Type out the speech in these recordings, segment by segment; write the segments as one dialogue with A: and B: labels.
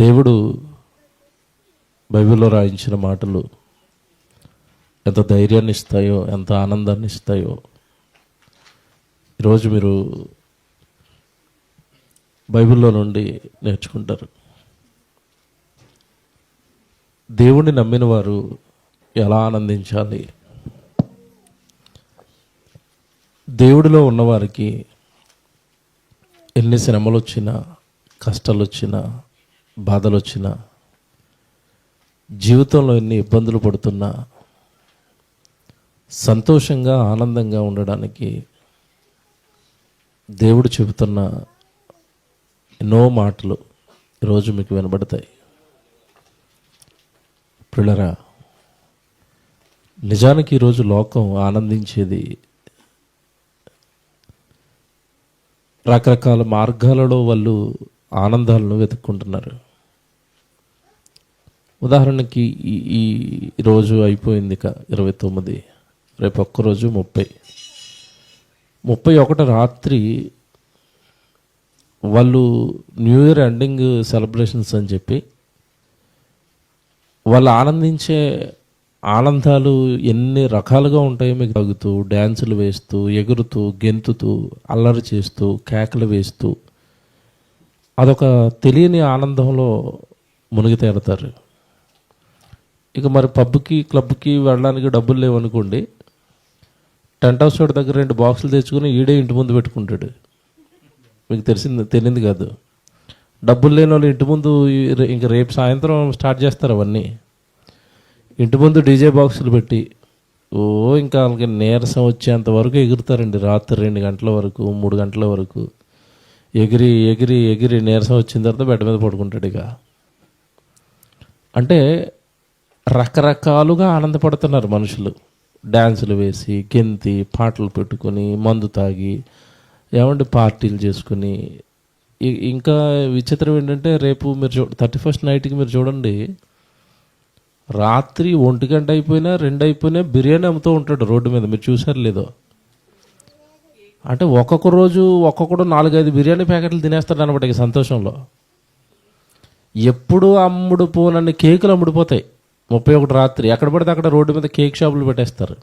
A: దేవుడు బైబిల్లో రాయించిన మాటలు ఎంత ధైర్యాన్ని ఇస్తాయో, ఎంత ఆనందాన్ని ఇస్తాయో ఈరోజు మీరు బైబిల్లో నుండి నేర్చుకుంటారు. దేవుణ్ణి నమ్మిన వారు ఎలా ఆనందించాలి, దేవుడిలో ఉన్నవారికి ఎన్ని శ్రమలు వచ్చినా, కష్టాలు వచ్చినా, బాధలు వచ్చినా, జీవితంలో ఎన్ని ఇబ్బందులు పడుతున్నా సంతోషంగా ఆనందంగా ఉండడానికి దేవుడు చెబుతున్న ఎన్నో మాటలు ఈరోజు మీకు వినబడతాయి. ప్రియులారా, నిజానికి ఈరోజు లోకం ఆనందించేది రకరకాల మార్గాలలో వాళ్ళు ఆనందాలను వెతుక్కుంటున్నారు. ఉదాహరణకి ఈ రోజు అయిపోయింది 29, రేపు ఒక్కరోజు 31 రాత్రి వాళ్ళు న్యూ ఇయర్ ఎండింగ్ సెలబ్రేషన్స్ అని చెప్పి వాళ్ళు ఆనందించే ఆనందాలు ఎన్ని రకాలుగా ఉంటాయో మీకు తాగుతూ, డ్యాన్సులు వేస్తూ, ఎగురుతూ, గెంతుతూ, అల్లరి చేస్తూ, కేకలు వేస్తూ అదొక తెలియని ఆనందంలో మునిగి తేలుతారు. ఇక మరి పబ్కి, క్లబ్కి వెళ్ళడానికి డబ్బులు లేవనుకోండి, టెంట్ హౌస్ వాడి దగ్గర 2 బాక్సులు తెచ్చుకుని ఈడే ఇంటి ముందు పెట్టుకుంటాడు. మీకు తెలియదు కాదు. డబ్బులు లేని వాళ్ళు ఇంటి ముందు ఇంక రేపు సాయంత్రం స్టార్ట్ చేస్తారు అవన్నీ. ఇంటి ముందు డీజే బాక్సులు పెట్టి ఇంకా వాళ్ళకి నీరసం వచ్చేంత వరకు ఎగురుతారండి. రాత్రి 2 గంటల వరకు, 3 గంటల వరకు ఎగిరి ఎగిరి ఎగిరి నీరసం వచ్చిన తర్వాత బెడ్ మీద పడుకుంటాడు. ఇక అంటే రకరకాలుగా ఆనందపడుతున్నారు మనుషులు. డ్యాన్సులు వేసి, గెంతి, పాటలు పెట్టుకొని, మందు తాగి, పార్టీలు చేసుకుని. ఇంకా విచిత్రం ఏంటంటే, రేపు మీరు 31st నైట్కి మీరు చూడండి, రాత్రి 1 గంట అయిపోయినా, 2 అయిపోయినా బిర్యానీ అమ్ముతూ ఉంటాడు రోడ్డు మీద. మీరు చూసారు లేదో? అంటే ఒక్కొక్క రోజు ఒక్కొక్కడు 4-5 బిర్యానీ ప్యాకెట్లు తినేస్తాడు అనమాట. ఇక సంతోషంలో ఎప్పుడు అమ్ముడు పోనన్ని కేకులు అమ్ముడిపోతాయి. 31 రాత్రి ఎక్కడ పడితే అక్కడ రోడ్డు మీద కేక్ షాపులు పెట్టేస్తారు.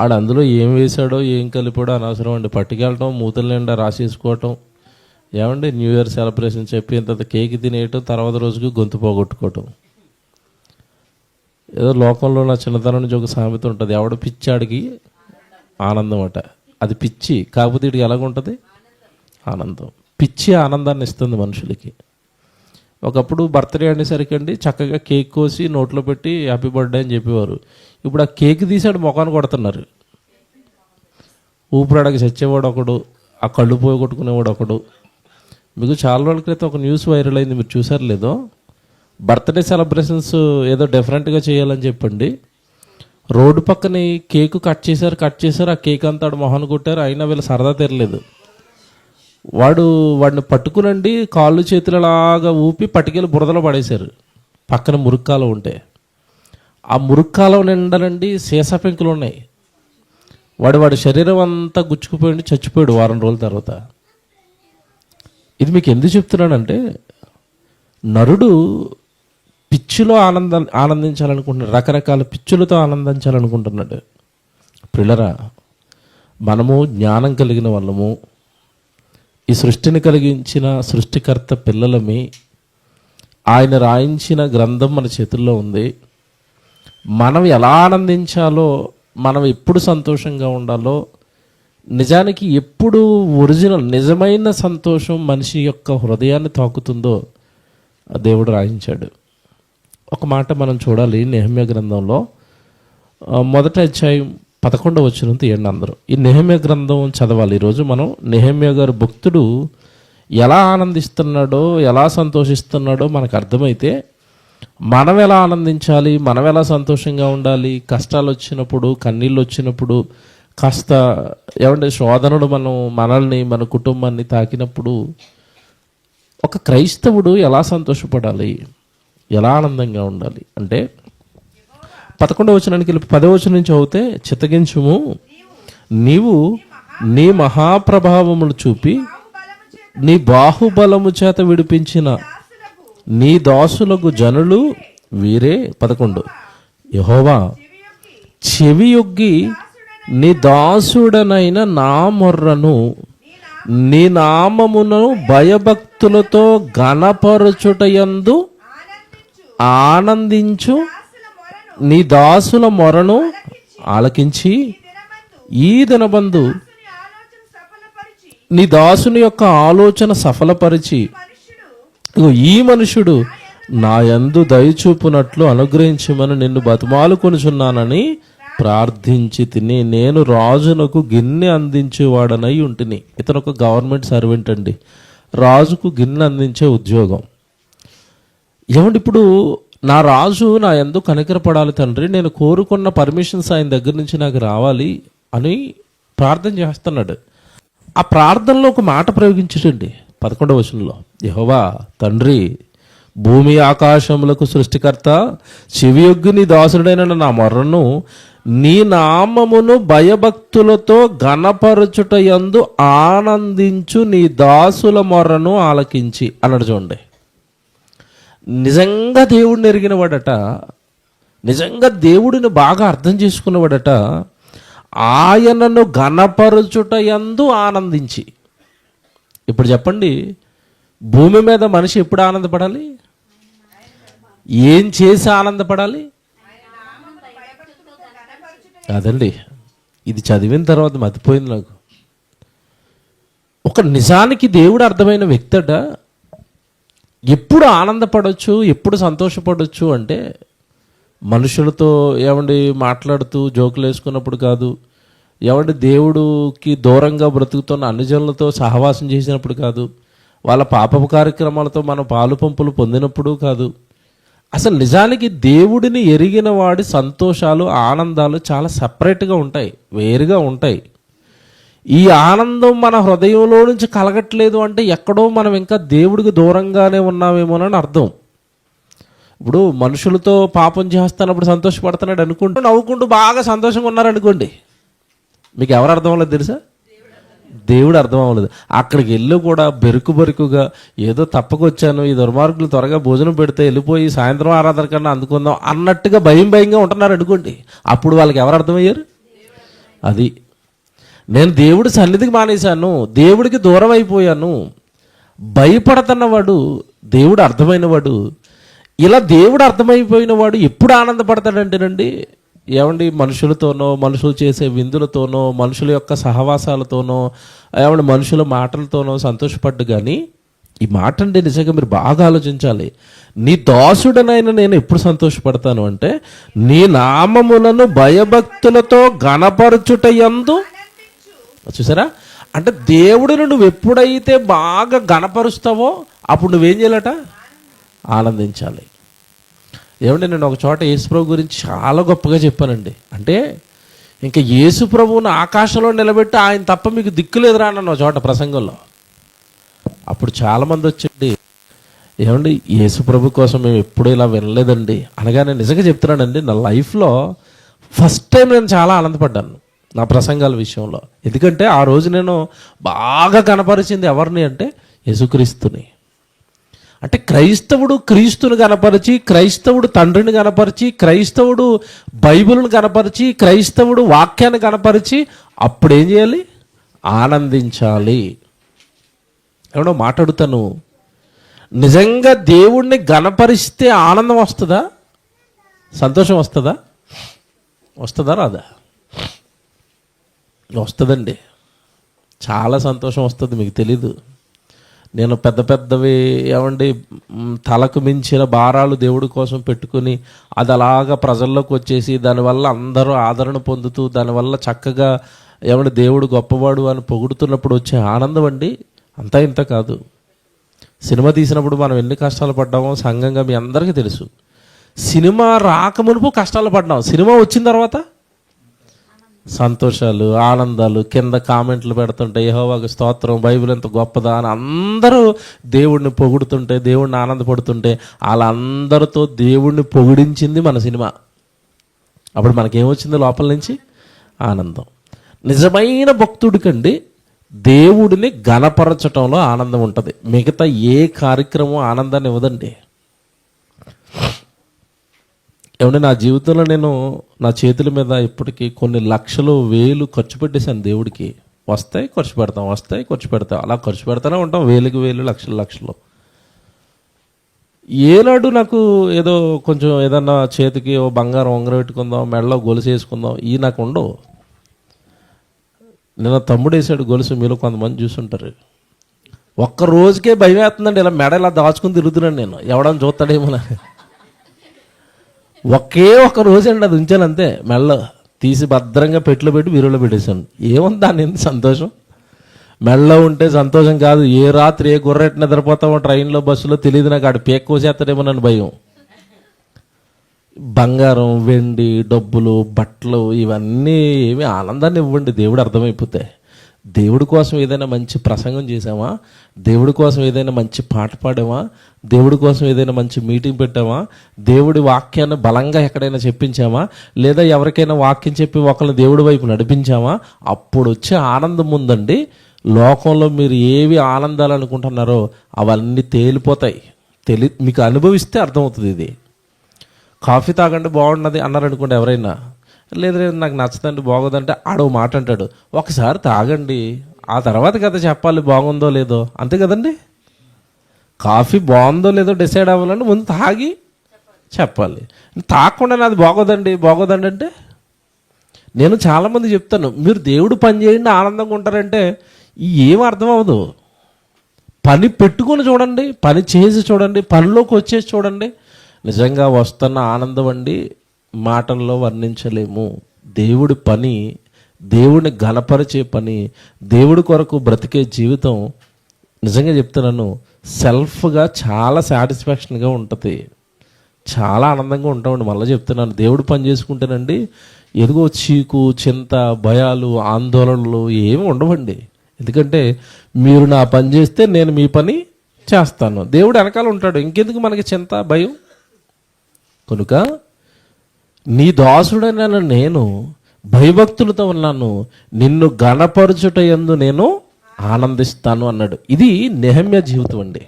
A: ఆడు అందులో ఏం వేశాడో, ఏం కలిపాడో అనవసరం అండి. పట్టుకెళ్ళటం, మూతల నిండా రాసేసుకోవటం, న్యూ ఇయర్ సెలబ్రేషన్ చెప్పి ఇంత కేక్ తినేయటం, తర్వాత రోజుకి గొంతు పోగొట్టుకోవటం. ఏదో లోకంలో నా చిన్నతనం నుంచి ఒక సామెత ఉంటుంది, ఎవడ పిచ్చాడికి ఆనందం అట. అది పిచ్చి, కాకపోతే వీడికి ఎలాగుంటుంది? ఆనందం. పిచ్చి ఆనందాన్ని ఇస్తుంది మనుషులకి. ఒకప్పుడు బర్త్డే అనేసరికి అండి చక్కగా కేక్ కోసి నోట్లో పెట్టి హ్యాపీ బర్త్డే అని చెప్పేవారు. ఇప్పుడు ఆ కేక్ తీసాడు ముఖాన్ని కొడుతున్నారు. ఊపిరాడకి చచ్చేవాడు ఒకడు, ఆ కళ్ళు పోగొట్టుకునేవాడు ఒకడు. మీకు చాలా రోజుల క్రితం ఒక న్యూస్ వైరల్ అయింది, మీరు చూసారు లేదో? బర్త్డే సెలబ్రేషన్స్ ఏదో డిఫరెంట్గా చేయాలని చెప్పండి, రోడ్డు పక్కనే కేకు కట్ చేశారు. ఆ కేక్ అంతా మొహాన్ని కొట్టారు. అయినా వీళ్ళు సరదా తెరలేదు. వాడిని పట్టుకునండి, కాళ్ళు చేతులలాగా ఊపి పట్టుకెళ్ళి బురదలో పడేశారు. పక్కన మురుక్కాలం ఉంటే ఆ మురుక్కాలం నిండానండి సీసా పెంకులు ఉన్నాయి. వాడి శరీరం అంతా గుచ్చుకుపోయింది, చచ్చిపోయాడు వారం రోజుల తర్వాత. ఇది మీకు ఎందుకు చెప్తున్నానంటే, నరుడు పిచ్చిలో ఆనందించాలనుకుంటున్నాడు, రకరకాల పిచ్చులతో ఆనందించాలనుకుంటున్నాడు. ప్రియులారా, మనము జ్ఞానం కలిగిన వాళ్ళము, ఈ సృష్టిని కలిగించిన సృష్టికర్త పిల్లలమి. ఆయన రాయించిన గ్రంథం మన చేతుల్లో ఉంది. మనం ఎలా ఆనందించాలో, మనం ఎప్పుడు సంతోషంగా ఉండాలో, నిజానికి ఎప్పుడు ఒరిజినల్ నిజమైన సంతోషం మనిషి యొక్క హృదయాన్ని తాకుతుందో దేవుడు రాయించాడు. ఒక మాట మనం చూడాలి నెహెమ్యా గ్రంథంలో 1వ అధ్యాయం 11వ వచనం తీయండి అందరూ. ఈ నెహెమ్యా గ్రంథం చదవాలి ఈరోజు మనం. నెహెమ్యా గారు భక్తుడు ఎలా ఆనందిస్తున్నాడో, ఎలా సంతోషిస్తున్నాడో మనకు అర్థమైతే మనం ఎలా ఆనందించాలి, మనం ఎలా సంతోషంగా ఉండాలి. కష్టాలు వచ్చినప్పుడు, కన్నీళ్ళు వచ్చినప్పుడు, కాస్త శోధనలు మనల్ని, మన కుటుంబాన్ని తాకినప్పుడు ఒక క్రైస్తవుడు ఎలా సంతోషపడాలి, ఎలా ఆనందంగా ఉండాలి అంటే 11వ వచనానికి వెళ్ళి 10వ వచనం నుంచి అవుతే, చిత్తగించుము, నీవు నీ మహాప్రభావములు చూపి నీ బాహుబలము చేత విడిపించిన నీ దాసులకు జనులు వీరే. 11 యెహోవా చెవియొగ్గి నీ దాసుడనైన నా మొర్రను నీ నామమును భయభక్తులతో గణపరచుటయందు ఆనందించు నీ దాసుల మొరను ఆలకించి ఈ దినబందు నీ దాసుని యొక్క ఆలోచన సఫలపరిచి ఈ మనుషుడు నా యందు దయచూపునట్లు అనుగ్రహించమని నిన్ను బతిమాలుకొనుచున్నానని ప్రార్థించి తిని నేను రాజునకు గిన్నె అందించేవాడనై ఉంటిని. ఇతను ఒక గవర్నమెంట్ సర్వెంట్ అండి. రాజుకు గిన్నె అందించే ఉద్యోగం. ఏమంటే ఇప్పుడు నా రాజు నా యందు కనికరపడాలి తండ్రి, నేను కోరుకున్న పర్మిషన్స్ ఆయన దగ్గర నుంచి నాకు రావాలి అని ప్రార్థన చేస్తున్నాడు. ఆ ప్రార్థనలో ఒక మాట ప్రయోగించండి 11వ వచనంలో, యెహోవా తండ్రి భూమి ఆకాశములకు సృష్టికర్త చెవియొగ్గి నీ దాసుడైన నా మొర్రను నీ నామమును భయభక్తులతో ఘనపరచుటయందు ఆనందించు నీ దాసుల మొర్రను ఆలకించి అన్నాడు. చూడండి, నిజంగా దేవుడిని ఎరిగినవాడట, నిజంగా దేవుడిని బాగా అర్థం చేసుకున్నవాడట, ఆయనను ఘనపరచుటయందు ఆనందించి. ఇప్పుడు చెప్పండి, భూమి మీద మనిషి ఎప్పుడు ఆనందపడాలి? ఏం చేసి ఆనందపడాలి? అదండి, ఇది చదివిన తర్వాత మతిపోయింది నాకు. ఒక నిజానికి దేవుడు అర్థమైన వ్యక్తట ఎప్పుడు ఆనందపడవచ్చు, ఎప్పుడు సంతోషపడవచ్చు అంటే మనుషులతో ఏమండి మాట్లాడుతూ జోకులు వేసుకున్నప్పుడు కాదు, ఏమండి దేవుడికి దూరంగా బ్రతుకుతున్న అన్ని జనులతో సహవాసం చేసినప్పుడు కాదు, వాళ్ళ పాపపు కార్యక్రమాలతో మనం పాలు పంపులు పొందినప్పుడు కాదు. అసలు నిజానికి దేవుడిని ఎరిగిన వాడి సంతోషాలు ఆనందాలు చాలా సపరేట్గా ఉంటాయి, వేరుగా ఉంటాయి. ఈ ఆనందం మన హృదయంలో నుంచి కలగట్లేదు అంటే ఎక్కడో మనం ఇంకా దేవుడికి దూరంగానే ఉన్నామేమోనని అర్థం. ఇప్పుడు మనుషులతో పాపం చేస్తున్నప్పుడు సంతోషపడుతున్నాడు అనుకుంటూ నవ్వుకుంటూ బాగా సంతోషంగా ఉన్నారనుకోండి, మీకు ఎవరు అర్థం అవ్వలేదు తెలుసా? దేవుడు అర్థం అవ్వలేదు. అక్కడికి వెళ్ళి కూడా బెరుకుగా ఏదో తప్పకొచ్చాను, ఈ దుర్మార్గులు త్వరగా భోజనం పెడితే వెళ్ళిపోయి సాయంత్రం ఆరాధన కన్నా అందుకుందాం అన్నట్టుగా భయంగా ఉంటున్నారు అనుకోండి, అప్పుడు వాళ్ళకి ఎవరు అర్థమయ్యారు? అది నేను దేవుడి సన్నిధికి మానేశాను, దేవుడికి దూరం అయిపోయాను, భయపడుతున్నవాడు దేవుడు అర్థమైనవాడు. ఇలా దేవుడు అర్థమైపోయిన వాడు ఎప్పుడు ఆనందపడతాడంటేనండి, ఏమండి మనుషులతోనో, మనుషులు చేసే విందులతోనో, మనుషుల యొక్క సహవాసాలతోనో, ఏమండి మనుషుల మాటలతోనో సంతోషపడ్డు. కానీ ఈ మాట అంటే నిజంగా మీరు బాగా ఆలోచించాలి. నీ దాసుడనైనా నేను ఎప్పుడు సంతోషపడతాను అంటే నీ నామములను భయభక్తులతో ఘనపరచుటయందు. చూసారా, అంటే దేవుడిని నువ్వు ఎప్పుడైతే బాగా ఘనపరుస్తావో అప్పుడు నువ్వేం చేయాలట? ఆనందించాలి. ఏమంటే నేను ఒక చోట యేసుప్రభు గురించి చాలా గొప్పగా చెప్పానండి. అంటే ఇంకా యేసుప్రభువుని ఆకాశంలో నిలబెట్టి ఆయన తప్ప మీకు దిక్కులేదురా అన్న చోట ప్రసంగంలో. అప్పుడు చాలామంది వచ్చండి, ఏమండి యేసుప్రభు కోసం మేము ఎప్పుడూ ఇలా వినలేదండి అనగా, నేను నిజంగా చెప్తున్నానండి, నా లైఫ్లో ఫస్ట్ టైం నేను చాలా ఆనందపడ్డాను నా ప్రసంగాల విషయంలో. ఎందుకంటే ఆ రోజు నేను బాగా కనపరిచింది ఎవరిని అంటే యేసుక్రీస్తుని. అంటే క్రైస్తవుడు క్రీస్తుని కనపరిచి, క్రైస్తవుడు తండ్రిని కనపరిచి, క్రైస్తవుడు బైబిల్ని కనపరిచి, క్రైస్తవుడు వాక్యాన్ని కనపరిచి అప్పుడు ఏం చేయాలి? ఆనందించాలి. ఏమన్నా మాట్లాడుతాను, నిజంగా దేవుణ్ణి గణపరిస్తే ఆనందం వస్తుందా? సంతోషం వస్తుందా? వస్తుందా రాదా? వస్తుందండి, చాలా సంతోషం వస్తుంది. మీకు తెలీదు. నేను పెద్దవి ఏమండి తలకు మించిన భారాలు దేవుడి కోసం పెట్టుకుని అది అలాగా ప్రజల్లోకి వచ్చేసి దానివల్ల అందరూ ఆదరణ పొందుతూ దానివల్ల చక్కగా ఏమంటే దేవుడు గొప్పవాడు అని పొగుడుతున్నప్పుడు వచ్చే ఆనందం అండి అంతా ఇంత కాదు. సినిమా తీసినప్పుడు మనం ఎన్ని కష్టాలు పడ్డామో సంఘంగా మీ అందరికీ తెలుసు. సినిమా రాకమునుపు కష్టాలు పడ్డాం, సినిమా వచ్చిన తర్వాత సంతోషాలు ఆనందాలు. కింద కామెంట్లు పెడుతుంటే యెహోవాకు స్తోత్రం, బైబిల్ ఎంత గొప్పదా అని అందరూ దేవుడిని పొగుడుతుంటే, దేవుడిని ఆనందపడుతుంటే వాళ్ళందరితో దేవుడిని పొగిడించింది మన సినిమా. అప్పుడు మనకేమొచ్చింది లోపల నుంచి? ఆనందం. నిజమైన భక్తుడికండి దేవుడిని ఘనపరచటంలో ఆనందం ఉంటుంది. మిగతా ఏ కార్యక్రమం ఆనందాన్ని ఇవ్వదండి. ఏమంటే నా జీవితంలో నేను నా చేతుల మీద ఇప్పటికీ కొన్ని లక్షలు వేలు ఖర్చు పెట్టేశాను దేవుడికి. వస్తాయి ఖర్చు పెడతాం, వస్తాయి ఖర్చు పెడతాం, అలా ఖర్చు పెడతానే ఉంటాం, వేలకు వేలు, లక్షలు లక్షలు. ఏనాడు నాకు ఏదో కొంచెం ఏదన్నా చేతికి ఓ బంగారం ఉంగరం పెట్టుకుందాం, మెడలో గొలుసు వేసుకుందాం, ఈ నాకు ఉండవు. నిన్న తమ్ముడు వేసాడు గొలుసు, మీలో కొంతమంది చూసుంటారు. ఒక్క రోజుకే భయం వేస్తుందండి, ఇలా మెడ ఇలా దాచుకుని తిరుగుతున్నాను నేను, ఎవడని చూస్తాడేమో. ఒక్క రోజు అండి అది ఉంచాను అంతే. మెడలో తీసి భద్రంగా పెట్టులో పెట్టి వీరులో పెట్టేశాను. ఏముంది దాన్ని ఎందుకు సంతోషం? మెడలో ఉంటే సంతోషం కాదు, ఏ రాత్రి ఏ గుర్రెట్ నిద్రపోతామో ట్రైన్లో బస్సులో తెలియదు నాకు, ఆడు పేక్ కోసేస్తాడేమో నన్ను భయం. బంగారం, వెండి, డబ్బులు, బట్టలు ఇవన్నీ ఏమి ఆనందాన్ని ఇవ్వండి దేవుడు అర్థమైపోతే. దేవుడి కోసం ఏదైనా మంచి ప్రసంగం చేసామా, దేవుడి కోసం ఏదైనా మంచి పాట పాడామా, దేవుడి కోసం ఏదైనా మంచి మీటింగ్ పెట్టామా, దేవుడి వాక్యాన్ని బలంగా ఎక్కడైనా చెప్పించామా, లేదా ఎవరికైనా వాక్యం చెప్పి ఒకరిని దేవుడి వైపు నడిపించామా, అప్పుడు వచ్చే ఆనందం ఉందండి. లోకంలో మీరు ఏవి ఆనందాలు అనుకుంటున్నారో అవన్నీ తేలిపోతాయి. మీకు అనుభవిస్తే అర్థమవుతుంది. ఇది కాఫీ తాగండి బాగున్నది అన్నారు అనుకోండి ఎవరైనా, లేదు లేదు నాకు నచ్చదండి బాగోదంటే ఆడో మాట అంటాడు. ఒకసారి తాగండి, ఆ తర్వాత కదా చెప్పాలి బాగుందో లేదో, అంతే కదండి. కాఫీ బాగుందో లేదో డిసైడ్ అవ్వాలంటే ముందు తాగి చెప్పాలి. తాగకుండా నాది బాగోదండి అంటే, నేను చాలామంది చెప్తాను మీరు దేవుడు పని చేయండి ఆనందంగా ఉంటారంటే ఏం అర్థం అవ్వదు. పని పెట్టుకొని చూడండి, పని చేసి చూడండి, పనిలోకి వచ్చేసి చూడండి, నిజంగా వస్తున్న ఆనందం అండి మాటల్లో వర్ణించలేము. దేవుడి పని, దేవుడిని ఘనపరిచే పని, దేవుడి కొరకు బ్రతికే జీవితం నిజంగా చెప్తున్నాను సెల్ఫ్గా చాలా సాటిస్ఫాక్షన్గా ఉంటుంది, చాలా ఆనందంగా ఉంటామండి. మళ్ళీ చెప్తున్నాను, దేవుడు పని చేసుకుంటేనండి ఎదుగో చీకు, చింత, భయాలు, ఆందోళనలు ఏమి ఉండవండి. ఎందుకంటే మీరు నా పని చేస్తే నేను మీ పని చేస్తాను, దేవుడు వెనకాల ఉంటాడు, ఇంకెందుకు మనకి చింత, భయం. కనుక నీ దాసుడైన నేను భయభక్తులతో ఉన్నాను, నిన్ను గణపరచుట యందు నేను ఆనందిస్తాను అన్నాడు. ఇది నెహమ్యా జీవితం అండి.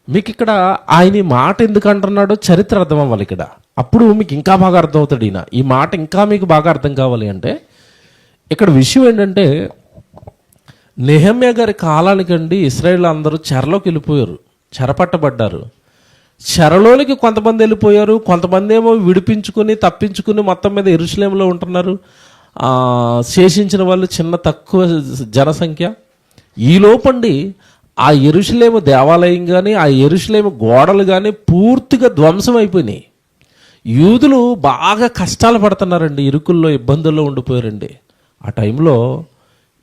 A: మీకు ఇక్కడ ఆయన ఈ మాట ఎందుకు అంటున్నాడో చరిత్ర అర్థం అవ్వాలి ఇక్కడ, అప్పుడు మీకు ఇంకా బాగా అర్థం అవుతాడు. ఈయన ఈ మాట ఇంకా మీకు బాగా అర్థం కావాలి అంటే ఇక్కడ విషయం ఏంటంటే, నెహమ్యా గారి కాలానికండి ఇశ్రాయేల్ అందరూ చెరలోకి వెళ్ళిపోయారు, చెరపట్టబడ్డారు. చెరలోనికి కొంతమంది వెళ్ళిపోయారు, కొంతమంది ఏమో విడిపించుకుని తప్పించుకుని మొత్తం మీద యెరూషలేములో ఉంటున్నారు. శేషించిన వాళ్ళు చిన్న తక్కువ జనసంఖ్య. ఈ లోపండి ఆ యెరూషలేము దేవాలయం కానీ ఆ యెరూషలేము గోడలు కానీ పూర్తిగా ధ్వంసం అయిపోయినాయి. యూదులు బాగా కష్టాలు పడుతున్నారండి, ఇరుకుల్లో ఇబ్బందుల్లో ఉండిపోయారండి. ఆ టైంలో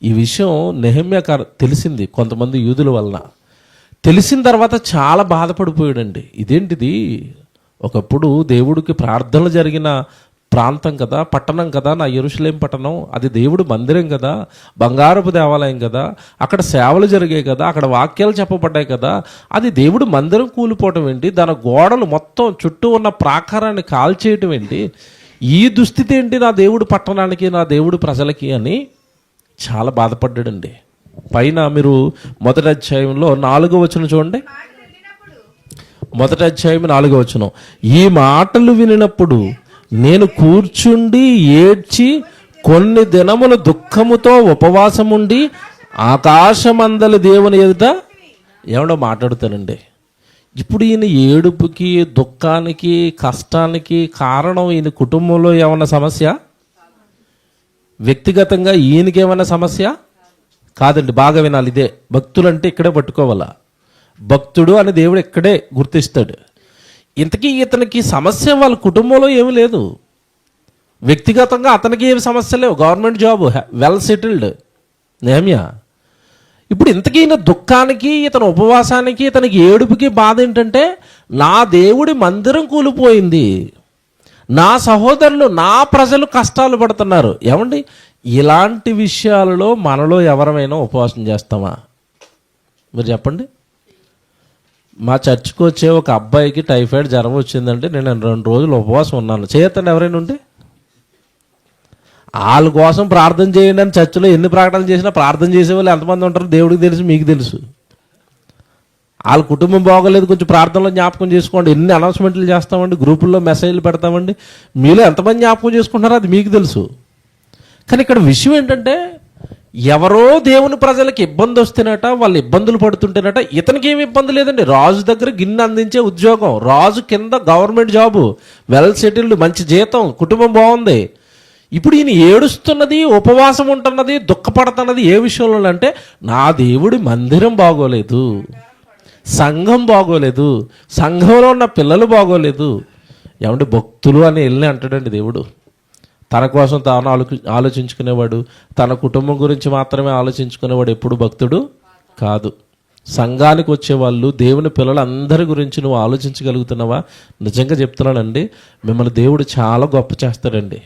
A: ఈ విషయం నెహమ్యాకు తెలిసింది, కొంతమంది యూదుల వలన తెలిసిన తర్వాత చాలా బాధపడిపోయాడండి. ఇదేంటిది, ఒకప్పుడు దేవుడికి ప్రార్థనలు జరిగిన ప్రాంతం కదా, పట్టణం కదా నా యెరూషలేం పట్టణం, అది దేవుడు మందిరం కదా, బంగారపు దేవాలయం కదా, అక్కడ సేవలు జరిగాయి కదా, అక్కడ వాక్యాలు చెప్పబడ్డాయి కదా, అది దేవుడు మందిరం కూలిపోవటం ఏంటి, దాని గోడలు మొత్తం చుట్టూ ఉన్న ప్రాకారాన్ని కాల్చేయటం ఏంటి, ఈ దుస్థితి ఏంటి నా దేవుడు పట్టణానికి, నా దేవుడు ప్రజలకి అని చాలా బాధపడ్డాడండి. పైన మీరు మొదటి అధ్యాయంలో 4వ వచనం చూడండి. మొదటి అధ్యాయం 4వ వచనం, ఈ మాటలు వినినప్పుడు నేను కూర్చుండి ఏడ్చి కొన్ని దినములు దుఃఖముతో ఉపవాసముండి ఆకాశమందలి దేవుని ఎదుట ఏమన్నా మాట్లాడుతానండి. ఇప్పుడు ఈయన ఏడుపుకి, దుఃఖానికి, కష్టానికి కారణం ఈయన కుటుంబంలో ఏమన్నా సమస్య, వ్యక్తిగతంగా ఈయనకేమన్నా సమస్య కాదండి. బాగా వినాలి, ఇదే భక్తులు అంటే ఇక్కడే పట్టుకోవాలా. భక్తుడు అని దేవుడు ఇక్కడే గుర్తిస్తాడు. ఇంతకీ ఇతనికి సమస్య వాళ్ళ కుటుంబంలో ఏమీ లేదు, వ్యక్తిగతంగా అతనికి ఏమి సమస్య లేవు, గవర్నమెంట్ జాబ్, వెల్ సెటిల్డ్ నెహమ్యా. ఇప్పుడు ఇంతకీ ఈయన దుఃఖానికి, ఇతని ఉపవాసానికి, ఇతనికి ఏడుపుకి బాధ ఏంటంటే నా దేవుడి మందిరం కూలిపోయింది, నా సహోదరులు, నా ప్రజలు కష్టాలు పడుతున్నారు. ఏమండి, ఇలాంటి విషయాలలో మనలో ఎవరమైనా ఉపవాసం చేస్తామా మీరు చెప్పండి. మా చర్చికి వచ్చే ఒక అబ్బాయికి టైఫాయిడ్ జ్వరం వచ్చిందంటే నేను 2 రోజులు ఉపవాసం ఉన్నాను, చేయొద్దండి ఎవరైనా ఉంటే. వాళ్ళ కోసం ప్రార్థన చేయండి అని చర్చిలో ఎన్ని ప్రకటనలు చేసినా ప్రార్థన చేసేవాళ్ళు ఎంతమంది ఉంటారో దేవుడికి తెలుసు, మీకు తెలుసు. వాళ్ళ కుటుంబం బాగోలేదు, కొంచెం ప్రార్థనలో జ్ఞాపకం చేసుకోండి. ఎన్ని అనౌన్స్మెంట్లు చేస్తామండి, గ్రూపుల్లో మెసేజ్లు పెడతామండి. మీలో ఎంతమంది జ్ఞాపకం చేసుకుంటారో అది మీకు తెలుసు. కానీ ఇక్కడ విషయం ఏంటంటే, ఎవరో దేవుని ప్రజలకు ఇబ్బంది వస్తేనట, వాళ్ళు ఇబ్బందులు పడుతుంటేనట, ఇతనికి ఏమి ఇబ్బంది లేదండి. రాజు దగ్గర గిన్నె అందించే ఉద్యోగం, రాజు కింద గవర్నమెంట్ జాబు, వెల్ సెటిల్డ్, మంచి జీతం, కుటుంబం బాగుంది. ఇప్పుడు ఈయన ఏడుస్తున్నది, ఉపవాసం ఉంటున్నది, దుఃఖపడుతున్నది ఏ విషయంలో అంటే, నా దేవుడి మందిరం బాగోలేదు, సంఘం బాగోలేదు, సంఘంలో ఉన్న పిల్లలు బాగోలేదు. ఏమంటే భక్తులు అని వెళ్ళి అంటాడండి దేవుడు. తన కోసం తాను ఆలోచించుకునేవాడు, తన కుటుంబం గురించి మాత్రమే ఆలోచించుకునేవాడు ఎప్పుడు భక్తుడు కాదు. సంఘానికి వచ్చేవాళ్ళు, దేవుని పిల్లలందరి గురించి నువ్వు ఆలోచించగలుగుతున్నావా? నిజంగా చెప్తున్నానండి, మిమ్మల్ని దేవుడు చాలా గొప్ప చేస్తాడండి.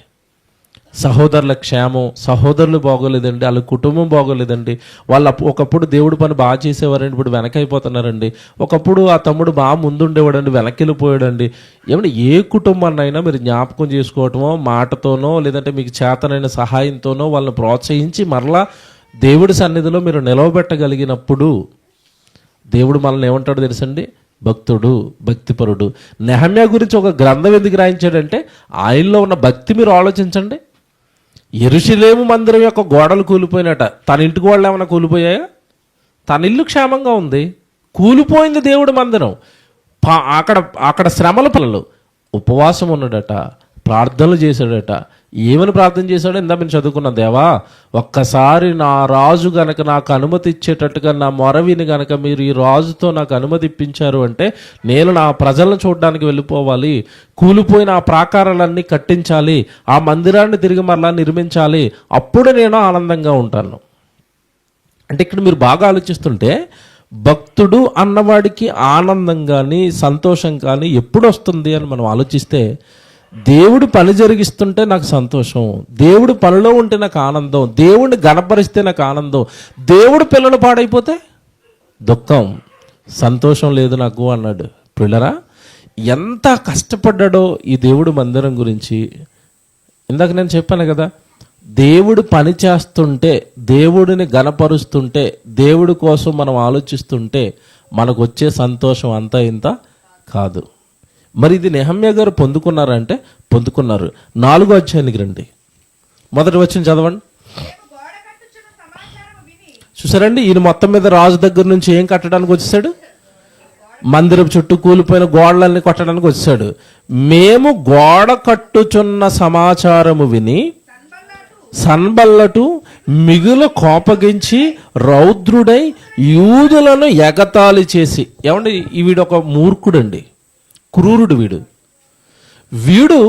A: సహోదరుల క్షేమం, సహోదరులు బాగోలేదండి, వాళ్ళ కుటుంబం బాగోలేదండి, వాళ్ళు ఒకప్పుడు దేవుడి పని బాగా చేసేవారండి, ఇప్పుడు వెనకైపోతున్నారండి. ఒకప్పుడు ఆ తమ్ముడు బాగా ముందుండేవాడండి, వెనక్కి వెళ్ళిపోయాడండి. ఏమంటే ఏ కుటుంబాన్నైనా మీరు జ్ఞాపకం చేసుకోవటమో, మాటతోనో, లేదంటే మీకు చేతనైన సహాయంతోనో వాళ్ళని ప్రోత్సహించి మరలా దేవుడి సన్నిధిలో మీరు నిలవబెట్టగలిగినప్పుడు దేవుడు మనల్ని ఏమంటాడో తెలుసండి, భక్తుడు, భక్తిపరుడు. నెహమ్యా గురించి ఒక గ్రంథం ఎందుకు రాయించాడంటే, ఆయనలో ఉన్న భక్తి మీరు ఆలోచించండి. యెరూషలేము మందిరం యొక్క గోడలు కూలిపోయినట, తన ఇంటికి వాళ్ళు ఏమైనా కూలిపోయాయా? తన ఇల్లు క్షేమంగా ఉంది. కూలిపోయింది దేవుడి మందిరం. అక్కడ శ్రమల పిల్లలు. ఉపవాసం ఉన్నాడట, ప్రార్థనలు చేశాడట. ఏమని ప్రార్థన చేశాడో ఇందా మేము చదువుకున్నాం. దేవా, ఒక్కసారి నా రాజు గనక నాకు అనుమతి ఇచ్చేటట్టుగా నా మొరవిని గనక మీరు ఈ రాజుతో నాకు అనుమతి ఇప్పించారు అంటే నేను నా ప్రజలను చూడడానికి వెళ్ళిపోవాలి, కూలిపోయిన ఆ ప్రాకారాలన్నీ కట్టించాలి, ఆ మందిరాన్ని తిరిగి మరలా నిర్మించాలి, అప్పుడు నేను ఆనందంగా ఉంటాను. అంటే ఇక్కడ మీరు బాగా ఆలోచిస్తుంటే, భక్తుడు అన్నవాడికి ఆనందం కానీ సంతోషం కానీ ఎప్పుడు వస్తుంది అని మనం ఆలోచిస్తే, దేవుడు పని జరిగిస్తుంటే నాకు సంతోషం, దేవుడు పనిలో ఉంటే నాకు ఆనందం, దేవుడిని గణపరిస్తే నాకు ఆనందం. దేవుడు పిల్లలు పాడైపోతే దుఃఖం, సంతోషం లేదు నాకు అన్నాడు. పిల్లరా, ఎంత కష్టపడ్డాడో ఈ దేవుడు మందిరం గురించి. ఇందాక నేను చెప్పాను కదా, దేవుడు పని చేస్తుంటే, దేవుడిని గణపరుస్తుంటే, దేవుడి కోసం మనం ఆలోచిస్తుంటే మనకు వచ్చే సంతోషం అంతా ఇంత కాదు. మరి ఇది నెహమ్యా గారు పొందుకున్నారంటే పొందుకున్నారు. 4వ అధ్యాయానికి రండి, మొదటి వచనం చదవండి. చూసారండి, ఈయన మొత్తం మీద రాజు దగ్గర నుంచి ఏం కట్టడానికి వచ్చేసాడు? మందిరం చుట్టూ కూలిపోయిన గోడలన్నీ కొట్టడానికి వచ్చాడు. మేము గోడ కట్టుచున్న సమాచారము విని సన్బల్లటు మిగులు కోపగించి రౌద్రుడై యూదులను ఎగతాళి చేసి. ఏమండి, వీడు ఒక మూర్ఖుడండి, క్రూరుడు వీడు.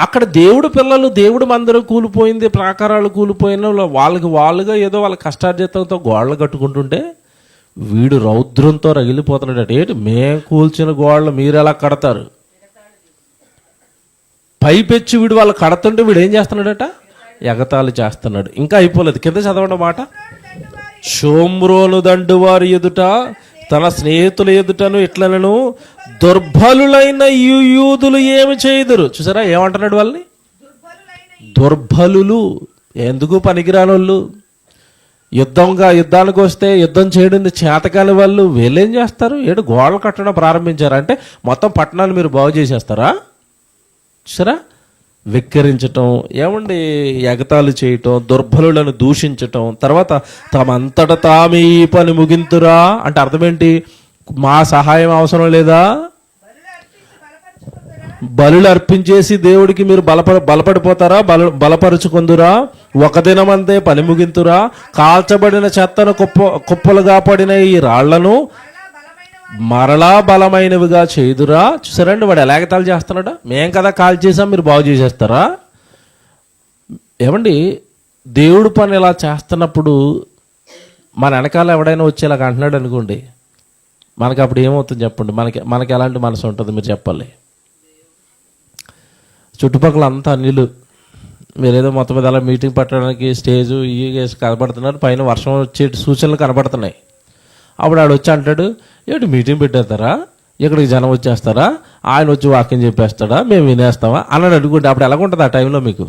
A: అక్కడ దేవుడు పిల్లలు, దేవుడు మందిరం కూలిపోయింది, ప్రాకారాలు కూలిపోయిన వాళ్ళుగా ఏదో వాళ్ళ కష్టార్జితంతో గోడలు కట్టుకుంటుంటే వీడు రౌద్రంతో రగిలిపోతున్నాడట. ఏంటి, మేము కూల్చిన గోడలు మీరు ఎలా కడతారు? పైపెచ్చి వీడు వాళ్ళు కడుతుంటే వీడు ఏం చేస్తున్నాడట? ఎగతాళి చేస్తున్నాడు. ఇంకా అయిపోలేదు, కింద చదవండి మాట. షోమ్రోను దండు వారి ఎదుట తన స్నేహితుల ఎదుటను ఇట్లనను దుర్బలులైన యూదులు ఏమి చేయుదురు. చూసారా ఏమంటున్నాడు వాళ్ళని? దుర్బలులు, ఎందుకు పనికిరానోళ్ళు, యుద్ధానికి వస్తే యుద్ధం చేయడం చేతకాని వాళ్ళు వీళ్ళేం చేస్తారు? గోడలు కట్టడం ప్రారంభించారు అంటే మొత్తం పట్టణాన్ని మీరు బాగు చేసేస్తారా? చూసారా, వెక్కిరించటం, ఏమండి ఎగతాళి చేయటం, దుర్బలులను దూషించటం, తర్వాత తమంతట తామే ఈ పని ముగింతురా అంటే అర్థం ఏంటి? మా సహాయం అవసరం లేదా? బలులు అర్పించేసి దేవుడికి మీరు బలపడిపోతారా? బలపరుచుకుందురా? ఒక దినమంతే పని ముగింతురా? కాల్చబడిన చెత్తను కుప్పలుగా పడిన ఈ రాళ్లను మరలా బలమైనవిగా చేదురా. చూసారండి, వాడు ఎలాగతాలు చేస్తున్నాడా? మేం కదా కాల్ చేసాం, మీరు బాగు చేసేస్తారా? ఏమండి, దేవుడు పని ఇలా చేస్తున్నప్పుడు మన వెనకాల ఎవడైనా వచ్చేలాగా అంటున్నాడు అనుకోండి, మనకి అప్పుడు ఏమవుతుంది చెప్పండి? మనకి ఎలాంటి మనసు ఉంటుంది మీరు చెప్పాలి? చుట్టుపక్కల అంతా నీళ్ళు, మీరేదో మొత్తం మీద అలా మీటింగ్ పెట్టడానికి స్టేజు ఇవి కనబడుతున్నారు, పైన వర్షం వచ్చే సూచనలు కనబడుతున్నాయి. అప్పుడు ఆడు వచ్చి అంటాడు, ఏంటి మీటింగ్ పెట్టేస్తారా? ఇక్కడికి జనం వచ్చేస్తారా? ఆయన వచ్చి వాక్యం చెప్పేస్తాడా? మేము వినేస్తామా అన్నాడు అనుకుంటే అప్పుడు ఎలాగుంటుంది ఆ టైంలో? మీకు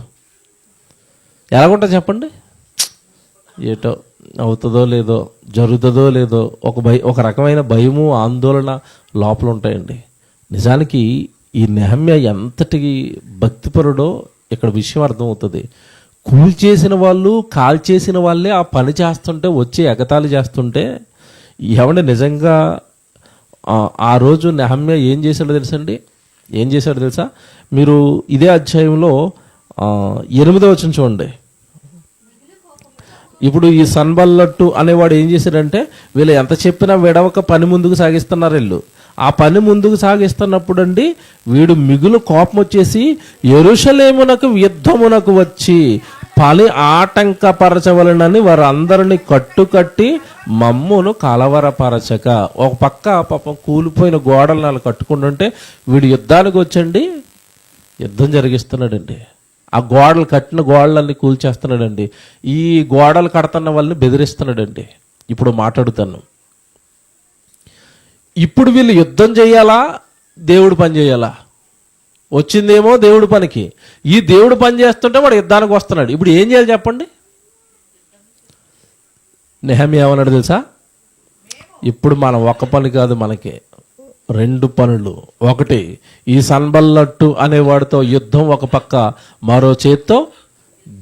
A: ఎలాగుంటుంది చెప్పండి? ఏటో అవుతుందో లేదో, జరుగుతుందో లేదో ఒక రకమైన భయము, ఆందోళన లోపల ఉంటాయండి. నిజానికి ఈ నెహమ్యా ఎంతటి భక్తిపరుడో ఇక్కడ విషయం అర్థమవుతుంది. కూల్చేసిన వాళ్ళు, కాల్చేసిన వాళ్ళే ఆ పని చేస్తుంటే, వచ్చి ఎగతాళి చేస్తుంటే, ఎవడి నిజంగా ఆ రోజు నెహమ్యా ఏం చేశాడో తెలుసా? మీరు ఇదే అధ్యాయంలో 8వ వచనం చూడండి. ఇప్పుడు ఈ సన్బల్లట్టు అనేవాడు ఏం చేశాడంటే, వీళ్ళు ఎంత చెప్పినా విడవక పని ముందుకు సాగిస్తున్నారు. వీళ్ళు ఆ పని ముందుకు సాగిస్తున్నప్పుడు అండి, వీడు మిగులు కోపం వచ్చేసి యెరూషలేమునకు యుద్ధమునకు వచ్చి పని ఆటంకపరచవలనని వారందరినీ కట్టుకట్టి మమ్మును కలవరపరచక. ఒక పక్క పాపం కూలిపోయిన గోడలను కట్టుకుంటుంటే వీడు యుద్ధానికి వచ్చండి యుద్ధం జరిగిస్తున్నాడండి. ఆ గోడలు కట్టిన గోడలన్నీ కూల్చేస్తున్నాడండి. ఈ గోడలు కడుతున్న వాళ్ళని బెదిరిస్తున్నాడండి. ఇప్పుడు మాట్లాడుతాను. ఇప్పుడు వీళ్ళు యుద్ధం చేయాలా, దేవుడు పని చేయాలా? వచ్చిందేమో దేవుడు పనికి. ఈ దేవుడు పని చేస్తుంటే వాడు యుద్ధానికి వస్తున్నాడు. ఇప్పుడు ఏం చేయాలి చెప్పండి? నెహమ్యా ఏమన్నాడు తెలుసా? ఇప్పుడు మనం ఒక పని కాదు, మనకి 2 పనులు. ఒకటి, ఈ సన్బల్లట్టు అనేవాడితో యుద్ధం ఒక పక్క, మరో చేత్తో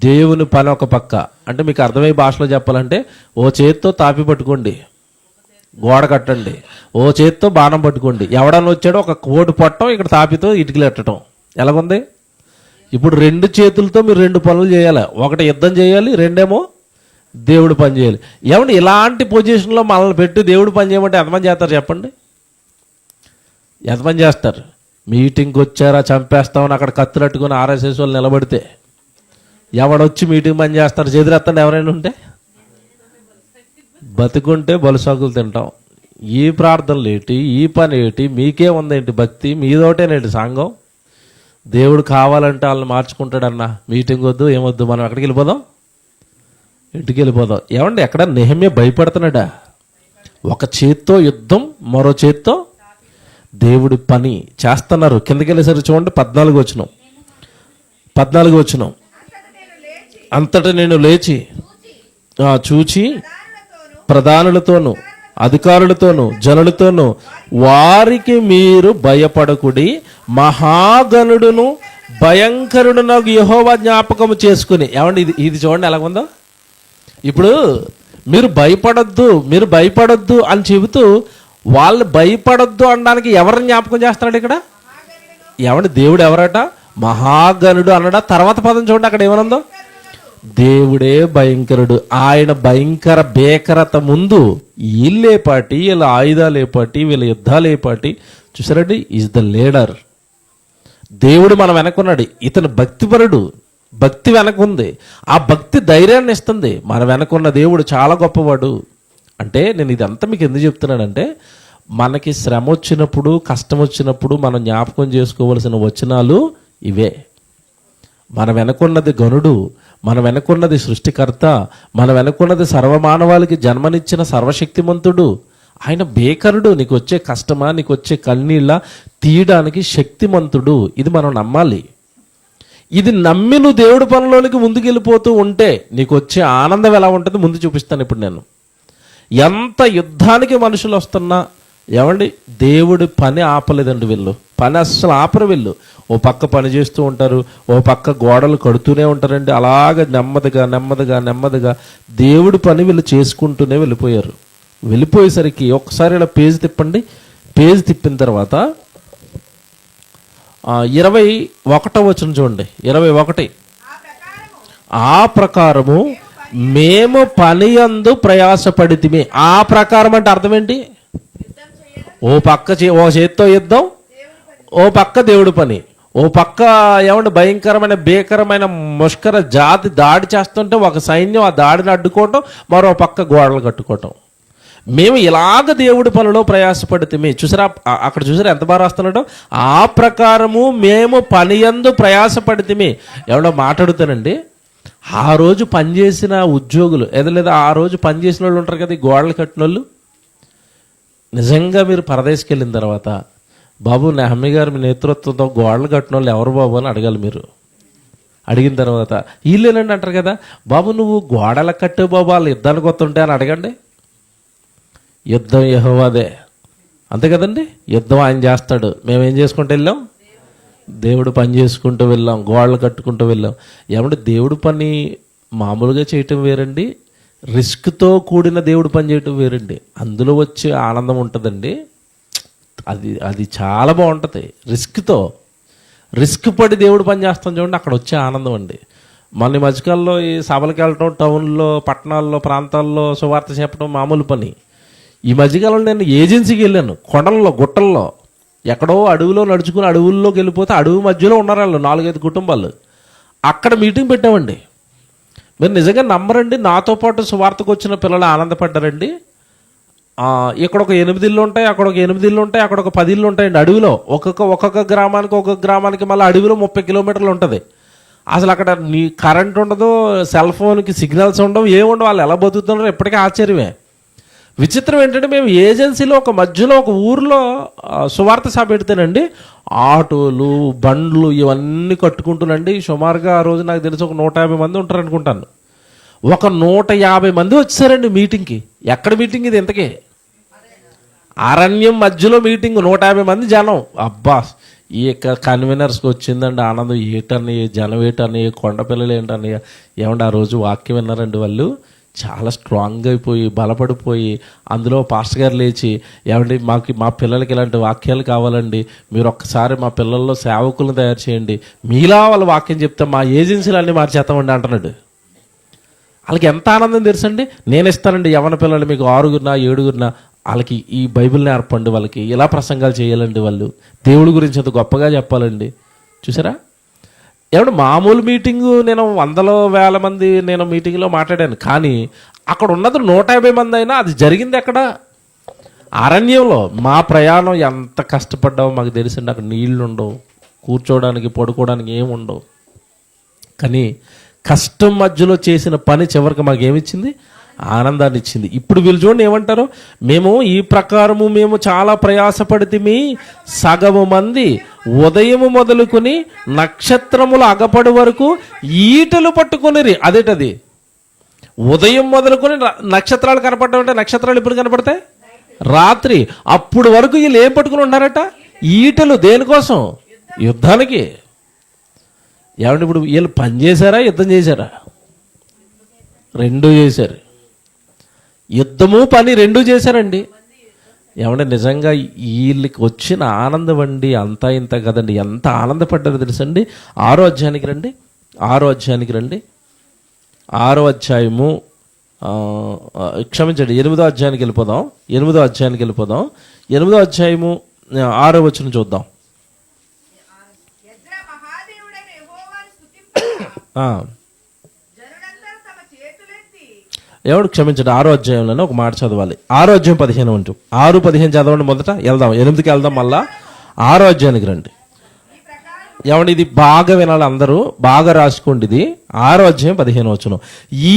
A: దేవుని పని ఒక పక్క. అంటే మీకు అర్థమయ్యే భాషలో చెప్పాలంటే, ఓ చేత్తో తాపి పట్టుకోండి, గోడ కట్టండి, ఓ చేత్తో బాణం పట్టుకోండి. ఎవడన్నా వచ్చాడో ఒక కోటు పట్టడం, ఇక్కడ తాపితో ఇటుకలు ఎట్టడం. ఎలాగుంది? ఇప్పుడు 2 చేతులతో మీరు 2 పనులు చేయాలి. ఒకటి యుద్ధం చేయాలి, రెండేమో దేవుడు పని చేయాలి. ఏమంటే ఇలాంటి పొజిషన్లో మనల్ని పెట్టి దేవుడు పని చేయమంటే ఎంతమంది చేస్తారు చెప్పండి? ఎంతమంది చేస్తారు? మీటింగ్కి వచ్చారా, చంపేస్తామని అక్కడ కత్తులట్టుకుని ఆర్ఎస్ఎస్ వాళ్ళు నిలబడితే ఎవడొచ్చి మీటింగ్ పని చేస్తారు? చేతులెత్తండి ఎవరైనా ఉంటే. బతుకుంటే బలుసాకులు తింటాం. ఈ ప్రార్థనలు ఏంటి, ఈ పని ఏంటి, మీకే ఉందేంటి భక్తి? మీదోటేనేంటి సంఘం? దేవుడు కావాలంటే వాళ్ళని మార్చుకుంటాడన్నా. మీటింగ్ వద్దు, ఏమొద్దు, మనం ఎక్కడికి వెళ్ళిపోదాం, ఇంటికి వెళ్ళిపోదాం. ఏమండి ఎక్కడ నెహమ్యా భయపడుతున్నాడా? ఒక చేత్తో యుద్ధం, మరో చేత్తో దేవుడి పని చేస్తున్నారు. కిందకి వెళ్ళేసరికి చూడండి 14వ వచనం. అంతటా నేను లేచి చూచి ప్రధానులతోనూ అధికారులతోనూ జనులతోనూ, వారికి మీరు భయపడకుడి, మహాగణుడును భయంకరుడునగు యెహోవా జ్ఞాపకము చేసుకుని. ఏమండి ఇది చూడండి ఎలాగుందో. ఇప్పుడు మీరు భయపడొద్దు అని చెబుతూ, వాళ్ళు భయపడొద్దు అనడానికి ఎవరిని జ్ఞాపకం చేస్తున్నాడు ఇక్కడ? ఏమండి దేవుడు ఎవరట? మహాగణుడు అన్నడా? తర్వాత పదం చూడండి అక్కడ ఏమనుందో. దేవుడే భయంకరుడు. ఆయన భయంకర భీకరత ముందు వీళ్ళేపాటి, వీళ్ళ ఆయుధాలేపాటి, వీళ్ళ యుద్ధాలేపాటి. చూసారండి, ఈజ్ ద లీడర్. దేవుడు మనం వెనకున్నాడు. ఇతను భక్తిపరుడు, భక్తి వెనకుంది. ఆ భక్తి ధైర్యాన్ని ఇస్తుంది. మన వెనకున్న దేవుడు చాలా గొప్పవాడు. అంటే నేను ఇదంతా మీకు ఎందుకు చెప్తున్నానంటే, మనకి శ్రమ వచ్చినప్పుడు, కష్టం వచ్చినప్పుడు మనం జ్ఞాపకం చేసుకోవలసిన వచనాలు ఇవే. మన వెనకున్నది గనుడు, మన వెనకున్నది సృష్టికర్త, మన వెనకున్నది సర్వమానవాళికి జన్మనిచ్చిన సర్వశక్తిమంతుడు. ఆయన భీకరుడు. నీకు వచ్చే కష్టమా, నీకు వచ్చే కన్నీళ్ళ తీయడానికి శక్తిమంతుడు. ఇది మనం నమ్మాలి. ఇది నమ్మి నువ్వు దేవుడి పనిలోనికి ముందుకెళ్ళిపోతూ ఉంటే నీకు వచ్చే ఆనందం ఎలా ఉంటుంది ముందు చూపిస్తాను. ఇప్పుడు నేను ఎంత యుద్ధానికి మనుషులు వస్తున్నా, ఏమండి దేవుడి పని ఆపలేదండి. వీళ్ళు పని అస్సలు ఆపరు. వీళ్ళు ఓ పక్క పని చేస్తూ ఉంటారు, ఓ పక్క గోడలు కడుతూనే ఉంటారండి. అలాగ నెమ్మదిగా దేవుడి పని వీళ్ళు చేసుకుంటూనే వెళ్ళిపోయారు. వెళ్ళిపోయేసరికి ఒకసారి ఇలా పేజ్ తిప్పండి. పేజ్ తిప్పిన తర్వాత 21వ వచనం చూడండి. 21. ఆ ప్రకారము మేము పని యందు ప్రయాసపడితిమి. ఆ ప్రకారం అంటే అర్థం ఏంటి? ఓ చేత్తో యుద్ధం, ఓ పక్క దేవుడి పని, ఓ పక్క ఏమంటే భయంకరమైన భీకరమైన ముష్కర జాతి దాడి చేస్తుంటే ఒక సైన్యం ఆ దాడిని అడ్డుకోవటం, మరో పక్క గోడలు కట్టుకోవటం. మేము ఇలాగ దేవుడి పనిలో ప్రయాసపడితే చూసారా, అక్కడ చూసారా ఎంత బాగా రాస్తున్నాడో. ఆ ప్రకారము మేము పని యందు ప్రయాసపడితే. ఎవడో మాట్లాడుతానండి, ఆ రోజు పనిచేసిన ఉద్యోగులు లేదా ఆ రోజు పనిచేసిన వాళ్ళు ఉంటారు కదా, ఈ గోడలు కట్టిన వాళ్ళు. నిజంగా మీరు పరదేశకి వెళ్ళిన తర్వాత, బాబు నెహమ్యా గారు మీ నేతృత్వంతో గోడలు కట్టిన వాళ్ళు ఎవరు బాబు అని అడగాలి మీరు. అడిగిన తర్వాత వీళ్ళేనండి అంటారు కదా, బాబు నువ్వు గోడల కట్టే బాబు వాళ్ళు యుద్ధానికి వస్తుంటే అని అడగండి. యుద్ధం యెహోవాదే, అంతే కదండి. యుద్ధం ఆయన చేస్తాడు, మేమేం చేసుకుంటూ వెళ్ళాం, దేవుడు పని చేసుకుంటూ వెళ్ళాం, గోడలు కట్టుకుంటూ వెళ్ళాం. ఏమంటే దేవుడు పని మామూలుగా చేయటం వేరండి, రిస్క్తో కూడిన దేవుడు పని చేయటం వేరండి. అందులో వచ్చే ఆనందం ఉంటుందండి, అది చాలా బాగుంటుంది. రిస్క్ పడి దేవుడు పని చేస్తాం చూడండి, అక్కడ వచ్చే ఆనందం అండి. మన మధ్యకాలంలో ఈ సభలకు వెళ్ళటం, టౌన్లో, పట్టణాల్లో, ప్రాంతాల్లో సువార్త చెప్పడం మామూలు పని. ఈ మధ్యకాలంలో నేను ఏజెన్సీకి వెళ్ళాను, కొండల్లో, గుట్టల్లో, ఎక్కడో అడవిలో నడుచుకుని అడవుల్లోకి వెళ్ళిపోతే అడవి మధ్యలో ఉన్నారు వాళ్ళు 4-5 కుటుంబాలు. అక్కడ మీటింగ్ పెట్టామండి. మీరు నిజంగా నమ్మరండి, నాతో పాటు సువార్తకు వచ్చిన పిల్లలు ఆనందపడ్డారండి. ఇక్కడ ఒక 8 ఇళ్ళు ఉంటాయి, అక్కడ ఒక 8 ఇళ్ళు ఉంటాయి, అక్కడ ఒక 10 ఇళ్ళు ఉంటాయండి అడవిలో. ఒక్కొక్క గ్రామానికి మళ్ళీ అడవిలో 30 కిలోమీటర్లు ఉంటుంది. అసలు అక్కడ నీ కరెంట్ ఉండదు, సెల్ ఫోన్కి సిగ్నల్స్ ఉండవు, ఏముండవు. వాళ్ళు ఎలా బతుకుతున్నారో ఎప్పటికీ ఆశ్చర్యమే. విచిత్రం ఏంటంటే మేము ఏజెన్సీలో ఒక మధ్యలో ఒక ఊర్లో సువార్త సభ పెడితేనండి ఆటోలు, బండ్లు ఇవన్నీ కట్టుకుంటున్నాండి. సుమారుగా ఆ రోజు నాకు తెలిసి ఒక 150 మంది ఉంటారు అనుకుంటాను. ఒక 150 మంది వచ్చారండి మీటింగ్కి. ఎక్కడ మీటింగ్ ఇది? ఇంతకీ అరణ్యం మధ్యలో మీటింగ్, 150 మంది జనం. అబ్బా, ఈ కన్వీనర్స్కి వచ్చిందండి ఆనందం. ఏటని జనం, ఏటని కొండ పిల్లలు ఏంటని. ఏమంటే ఆ రోజు వాక్యం విన్నారండి వాళ్ళు, చాలా స్ట్రాంగ్ అయిపోయి బలపడిపోయి, అందులో పాస్టర్ గారు లేచి, ఏమండి మా పిల్లలకి ఇలాంటి వాక్యాలు కావాలండి, మీరు ఒక్కసారి మా పిల్లల్లో సేవకులను తయారు చేయండి, మీలా వాళ్ళు వాక్యం చెప్తే మా ఏజెన్సీలు అన్నీ మార్చేస్తామండి అంటున్నాడు. వాళ్ళకి ఎంత ఆనందం తెలుసండి. నేను ఇస్తానండి యవన పిల్లలు మీకు 6గురినా 7గురినా, వాళ్ళకి ఈ బైబిల్ని నేర్పండి, వాళ్ళకి ఇలా ప్రసంగాలు చేయాలండి, వాళ్ళు దేవుడి గురించి అంత గొప్పగా చెప్పాలండి. చూసారా? ఏమంటే మామూలు మీటింగు నేను 100,000 మంది నేను మీటింగ్లో మాట్లాడాను, కానీ అక్కడ ఉన్నది 150 మంది అయినా అది జరిగింది ఎక్కడ? అరణ్యంలో. మా ప్రయాణం ఎంత కష్టపడ్డామో మాకు తెలుసండి. అక్కడ నీళ్లు ఉండవు, కూర్చోవడానికి పడుకోవడానికి ఏముండవు, కానీ కష్టం మధ్యలో చేసిన పని చివరికి మాకు ఏమిచ్చింది? ఆనందాన్ని ఇచ్చింది. ఇప్పుడు వీళ్ళు చూడండి ఏమంటారు, మేము ఈ ప్రకారము మేము చాలా ప్రయాసపడితిమి, సగము మంది ఉదయము మొదలుకొని నక్షత్రములు అగపడి వరకు ఈటలు పట్టుకొనిరి. అదేటది, ఉదయం మొదలుకొని నక్షత్రాలు కనపడటం అంటే నక్షత్రాలు ఎప్పుడు కనపడతాయి? రాత్రి. అప్పుడు వరకు వీళ్ళు ఏం పట్టుకుని ఉన్నారట? ఈటలు. దేనికోసం? యుద్ధానికి. ఏమంటే ఇప్పుడు వీళ్ళు పని చేశారా, యుద్ధం చేశారా? రెండూ చేశారు. యుద్ధము పని రెండూ చేశారండి. ఏమంటే నిజంగా వీళ్ళకి వచ్చిన ఆనందం అండి అంతా ఇంత కదండి. ఎంత ఆనందపడ్డారో తెలుసండి. 6వ అధ్యాయానికి రండి. 6వ అధ్యాయానికి రండి. 6వ అధ్యాయము, క్షమించండి, 8వ అధ్యాయానికి వెళ్ళిపోదాం. 8వ అధ్యాయానికి వెళ్ళిపోదాం. 8వ అధ్యాయము 6వ వచనం చూద్దాం. ఎవడు క్షమించండి, 6వ అధ్యాయంలోనే ఒక మాట చదవాలి. 6వ అధ్యాయం 15 అంటూ 6:15 చదవండి. మొదట వెళ్దాం, 8కి వెళ్దాం, మళ్ళా 6వ అధ్యాయానికి రండి. ఏమండి ఇది బాగా వినాలి, అందరూ బాగా రాసుకోండి. ఇది 6వ అధ్యాయం 15 వచనం.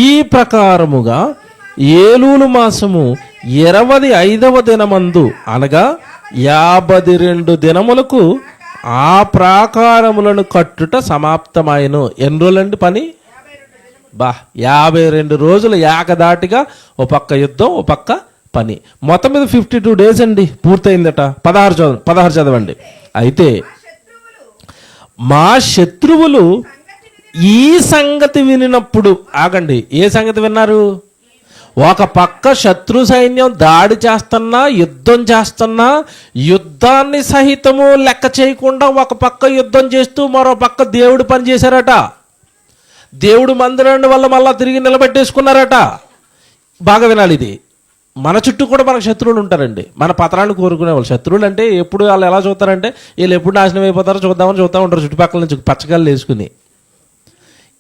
A: ఈ ప్రకారముగా ఏలూలు మాసము 25వ దినమందు, అనగా 52 దినములకు ఆ ప్రాకారములను కట్టుట సమాప్తమాయను. ఎన్ని రోజులండి పని? 52 రోజులు ఏకదాటిగా ఓ పక్క యుద్ధం, ఓ పక్క పని. మొత్తం మీద 52 days అండి పూర్తయిందట. 16 చదవండి. అయితే మా శత్రువులు ఈ సంగతి వినినప్పుడు, ఆగండి, ఏ సంగతి విన్నారు? ఒక పక్క శత్రు సైన్యం దాడి చేస్తున్నా, యుద్ధం చేస్తున్నా, యుద్ధాన్ని సహితము లెక్క చేయకుండా ఒక పక్క యుద్ధం చేస్తూ మరో పక్క దేవుడు పని చేశారట. దేవుడు మందిరాన్ని వల్ల మళ్ళా తిరిగి నిలబెట్టేసుకున్నారట. బాగా వినాలి ఇది. మన చుట్టూ కూడా మనకు శత్రువులు ఉంటారండి, మన పతనాన్ని కోరుకునే వాళ్ళు. శత్రువులు అంటే ఎప్పుడు వాళ్ళు ఎలా చూస్తారంటే, వీళ్ళు ఎప్పుడు నాశనం అయిపోతారో చూద్దామని చూస్తూ ఉంటారు చుట్టుపక్కల నుంచి పచ్చగాళ్ళు వేసుకుని.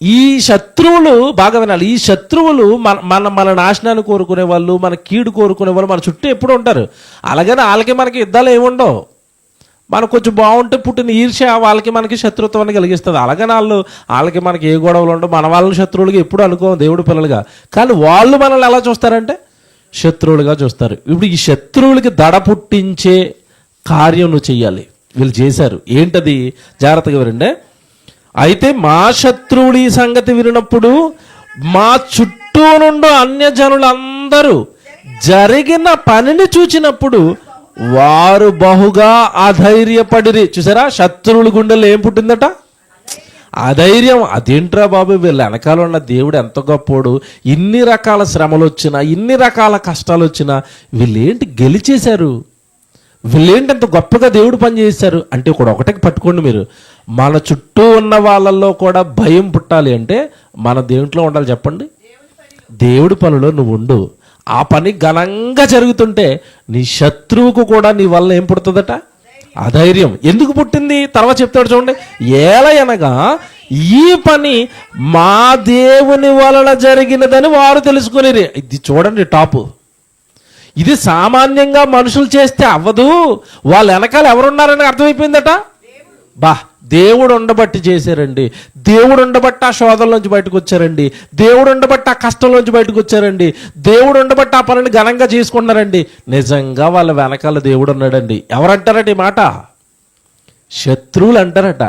A: ఈ శత్రువులు, బాగా వినాలి, ఈ శత్రువులు మన నాశనాన్ని కోరుకునే వాళ్ళు, మన కీడు కోరుకునే వాళ్ళు మన చుట్టూ ఎప్పుడు ఉంటారు. అలాగని వాళ్ళకి మనకి యుద్ధాలు ఏముండవు. మనకు కొంచెం బాగుంటే పుట్టిన ఈర్ష్య వాళ్ళకి మనకి శత్రుత్వాన్ని కలిగిస్తుంది. అలాగని వాళ్ళకి మనకి ఏ గొడవలు ఉండవు. మన వాళ్ళని శత్రువులుగా ఎప్పుడు అనుకోం దేవుడు పిల్లలుగా, కానీ వాళ్ళు మనల్ని ఎలా చూస్తారంటే శత్రువులుగా చూస్తారు. ఇప్పుడు ఈ శత్రువులకి దడ పుట్టించే కార్యం నువ్వు చెయ్యాలి. వీళ్ళు చేశారు. ఏంటది? జాగ్రత్తగా వినండి. అయితే మా శత్రువులు ఈ సంగతి వినినప్పుడు మా చుట్టూ నుండి అన్యజనులందరూ జరిగిన పనిని చూచినప్పుడు వారు బహుగా అధైర్యపడిరి. చూసారా, శత్రువుల గుండెల్లో ఏం పుట్టిందట? అధైర్యం. అదేంట్రా బాబు, వీళ్ళ వెనకాల ఉన్న దేవుడు ఎంత గొప్పోడు, ఇన్ని రకాల శ్రమలు వచ్చినా ఇన్ని రకాల కష్టాలు వచ్చినా వీళ్ళేంటి గెలిచేశారు, వీళ్ళేంటి అంత గొప్పగా దేవుడు పని చేశారు అంటే కూడా ఒకటికి పట్టుకోండి మీరు, మన చుట్టూ ఉన్న వాళ్ళల్లో కూడా భయం పుట్టాలి అంటే మన దేంట్లో ఉండాలి చెప్పండి? దేవుడి పనిలో నువ్వు ఉండు. ఆ పని ఘనంగా జరుగుతుంటే నీ శత్రువుకు కూడా నీ వల్ల ఏం పుడుతుందట? అధైర్యం. ఎందుకు పుట్టింది తర్వాత చెప్తాడు చూడండి. ఏలయనగా ఈ పని మా దేవుని వలన జరిగినదని వారు తెలుసుకునేది. ఇది చూడండి టాపు. ఇది సామాన్యంగా మనుషులు చేస్తే అవ్వదు, వాళ్ళ వెనకాల ఎవరున్నారని అర్థమైపోయిందట. దేవుడు ఉండబట్టి చేశారండి, దేవుడు ఉండబట్టి ఆ శోధనలోంచి బయటకు వచ్చారండి, దేవుడు ఉండబట్టి ఆ కష్టంలోంచి బయటకు వచ్చారండి, దేవుడు ఉండబట్టి ఆ పనిని ఘనంగా చేసుకున్నారండి. నిజంగా వాళ్ళ వెనకాల దేవుడు ఉన్నాడండి. ఎవరంటారట ఈ మాట? శత్రువులు అంటారట.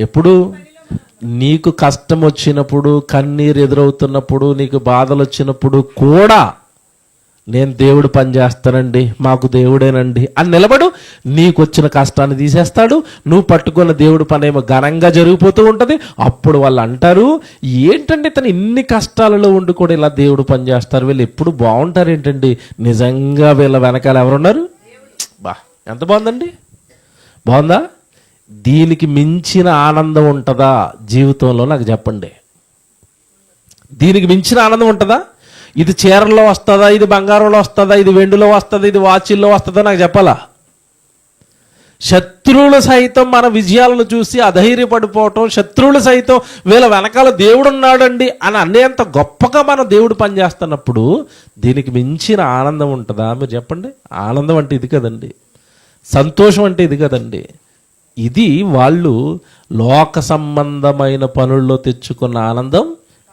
A: ఎప్పుడు నీకు కష్టం వచ్చినప్పుడు, కన్నీరు ఎదురవుతున్నప్పుడు, నీకు బాధలు వచ్చినప్పుడు కూడా నేను దేవుడు పని చేస్తానండి, మాకు దేవుడేనండి అని నిలబడు. నీకు వచ్చిన కష్టాన్ని తీసేస్తాడు, నువ్వు పట్టుకున్న దేవుడు పని ఏమో ఘనంగా జరిగిపోతూ ఉంటుంది. అప్పుడు వాళ్ళు అంటారు, ఏంటండి తను ఇన్ని కష్టాలలో ఉండి కూడా ఇలా దేవుడు పని చేస్తారు, వీళ్ళు ఎప్పుడు బాగుంటారు ఏంటండి, నిజంగా వీళ్ళ వెనకాల ఎవరున్నారు? ఎంత బాగుందండి, బాగుందా? దీనికి మించిన ఆనందం ఉంటుందా జీవితంలో నాకు చెప్పండి? దీనికి మించిన ఆనందం ఉంటుందా? ఇది చీరల్లో వస్తుందా, ఇది బంగారంలో వస్తుందా, ఇది వెండిలో వస్తుందా, ఇది వాచిల్లో వస్తుందా నాకు చెప్పాలా? శత్రువులు సైతం మన విజయాలను చూసి అధైర్యపడిపోవటం, శత్రువులు సైతం వీళ్ళ వెనకాల దేవుడు ఉన్నాడండి అని అనేంత గొప్పగా మన దేవుడు పనిచేస్తున్నప్పుడు దీనికి మించిన ఆనందం ఉంటుందా? మీరు చెప్పండి. ఆనందం అంటే ఇది కదండి, సంతోషం అంటే ఇది కదండి. ఇది వాళ్ళు లోక సంబంధమైన పనుల్లో తెచ్చుకున్న ఆనందం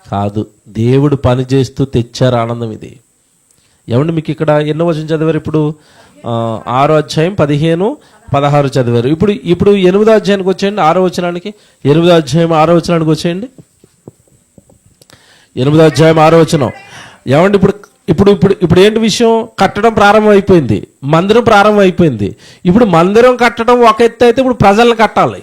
A: కాదు, దేవుడు పని చేస్తూ తెచ్చారు ఆనందం ఇది. ఏమండి మీకు ఇక్కడ ఎన్నో వచనం చదివారు? ఇప్పుడు 6వ అధ్యాయం 15, 16 చదివారు. ఇప్పుడు 8వ అధ్యాయానికి వచ్చేయండి, 6వ వచనానికి. 8వ అధ్యాయం 6వ వచనానికి వచ్చేయండి. 8వ అధ్యాయం 6వ వచనం. ఏమండి ఇప్పుడు ఏంటి విషయం? కట్టడం ప్రారంభం అయిపోయింది, మందిరం ప్రారంభం అయిపోయింది. ఇప్పుడు మందిరం కట్టడం ఒక ఎత్తు అయితే ఇప్పుడు ప్రజలను కట్టాలి,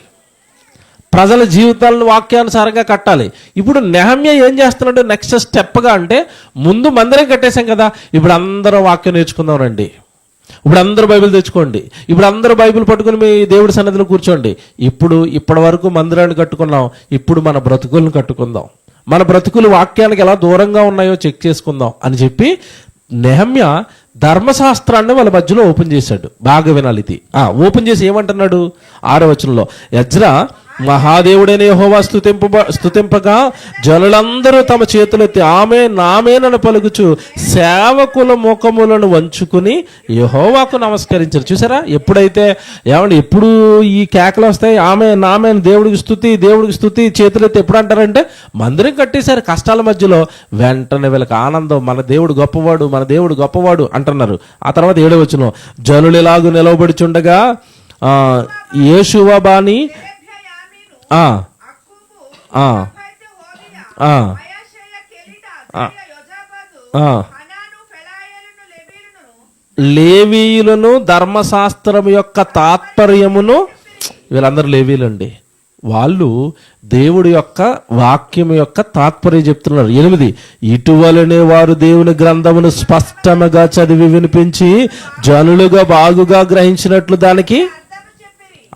A: ప్రజల జీవితాలను వాక్యానుసారంగా కట్టాలి. ఇప్పుడు నెహమ్యా ఏం చేస్తున్నాడు నెక్స్ట్ స్టెప్గా అంటే, ముందు మందిరం కట్టేశాం కదా, ఇప్పుడు అందరూ వాక్యం నేర్చుకుందాం రండి, ఇప్పుడు అందరూ బైబిల్ తెచ్చుకోండి, ఇప్పుడు అందరూ బైబిల్ పట్టుకుని మీ దేవుడి సన్నిధిలో కూర్చోండి. ఇప్పటి వరకు మందిరాన్ని కట్టుకున్నాం, ఇప్పుడు మన బ్రతుకులను కట్టుకుందాం, మన బ్రతుకులు వాక్యానికి ఎలా దూరంగా ఉన్నాయో చెక్ చేసుకుందాం అని చెప్పి నెహమ్యా ధర్మశాస్త్రాన్ని వాళ్ళ మధ్యలో ఓపెన్ చేశాడు. బాగా వినాలి ఇది. ఓపెన్ చేసి ఏమంటున్నాడు 6వ వచనంలో, ఎజ్రా మహాదేవుడైన యెహోవా స్తుతింపగా జనులందరూ తమ చేతులెత్తి ఆమేనని పలుకుచు సేవకుల ముఖములను వంచుకుని యెహోవాకు నమస్కరించారు. చూసారా, ఎప్పుడైతే ఎప్పుడు ఈ కేకలు వస్తాయి, ఆమేన్ దేవుడికి స్తుతి చేతులెత్తి ఎప్పుడు అంటారంటే మందిరం కట్టేశారు కష్టాల మధ్యలో. వెంటనే వీళ్ళకి ఆనందం, మన దేవుడు గొప్పవాడు అంటున్నారు. ఆ తర్వాత 7వ వచనం, జనులు ఇలాగు నిలవబడిచుండగా యేషువ బాని లేవీయులను ధర్మశాస్త్రం యొక్క తాత్పర్యమును, వీళ్ళందరూ లేవీయులండి, వాళ్ళు దేవుడి యొక్క వాక్యం యొక్క తాత్పర్యం చెప్తున్నారు. 8, ఇటువలనే వారు దేవుని గ్రంథమును స్పష్టంగా చదివి వినిపించి జనులుగా బాగుగా గ్రహించినట్లు దానికి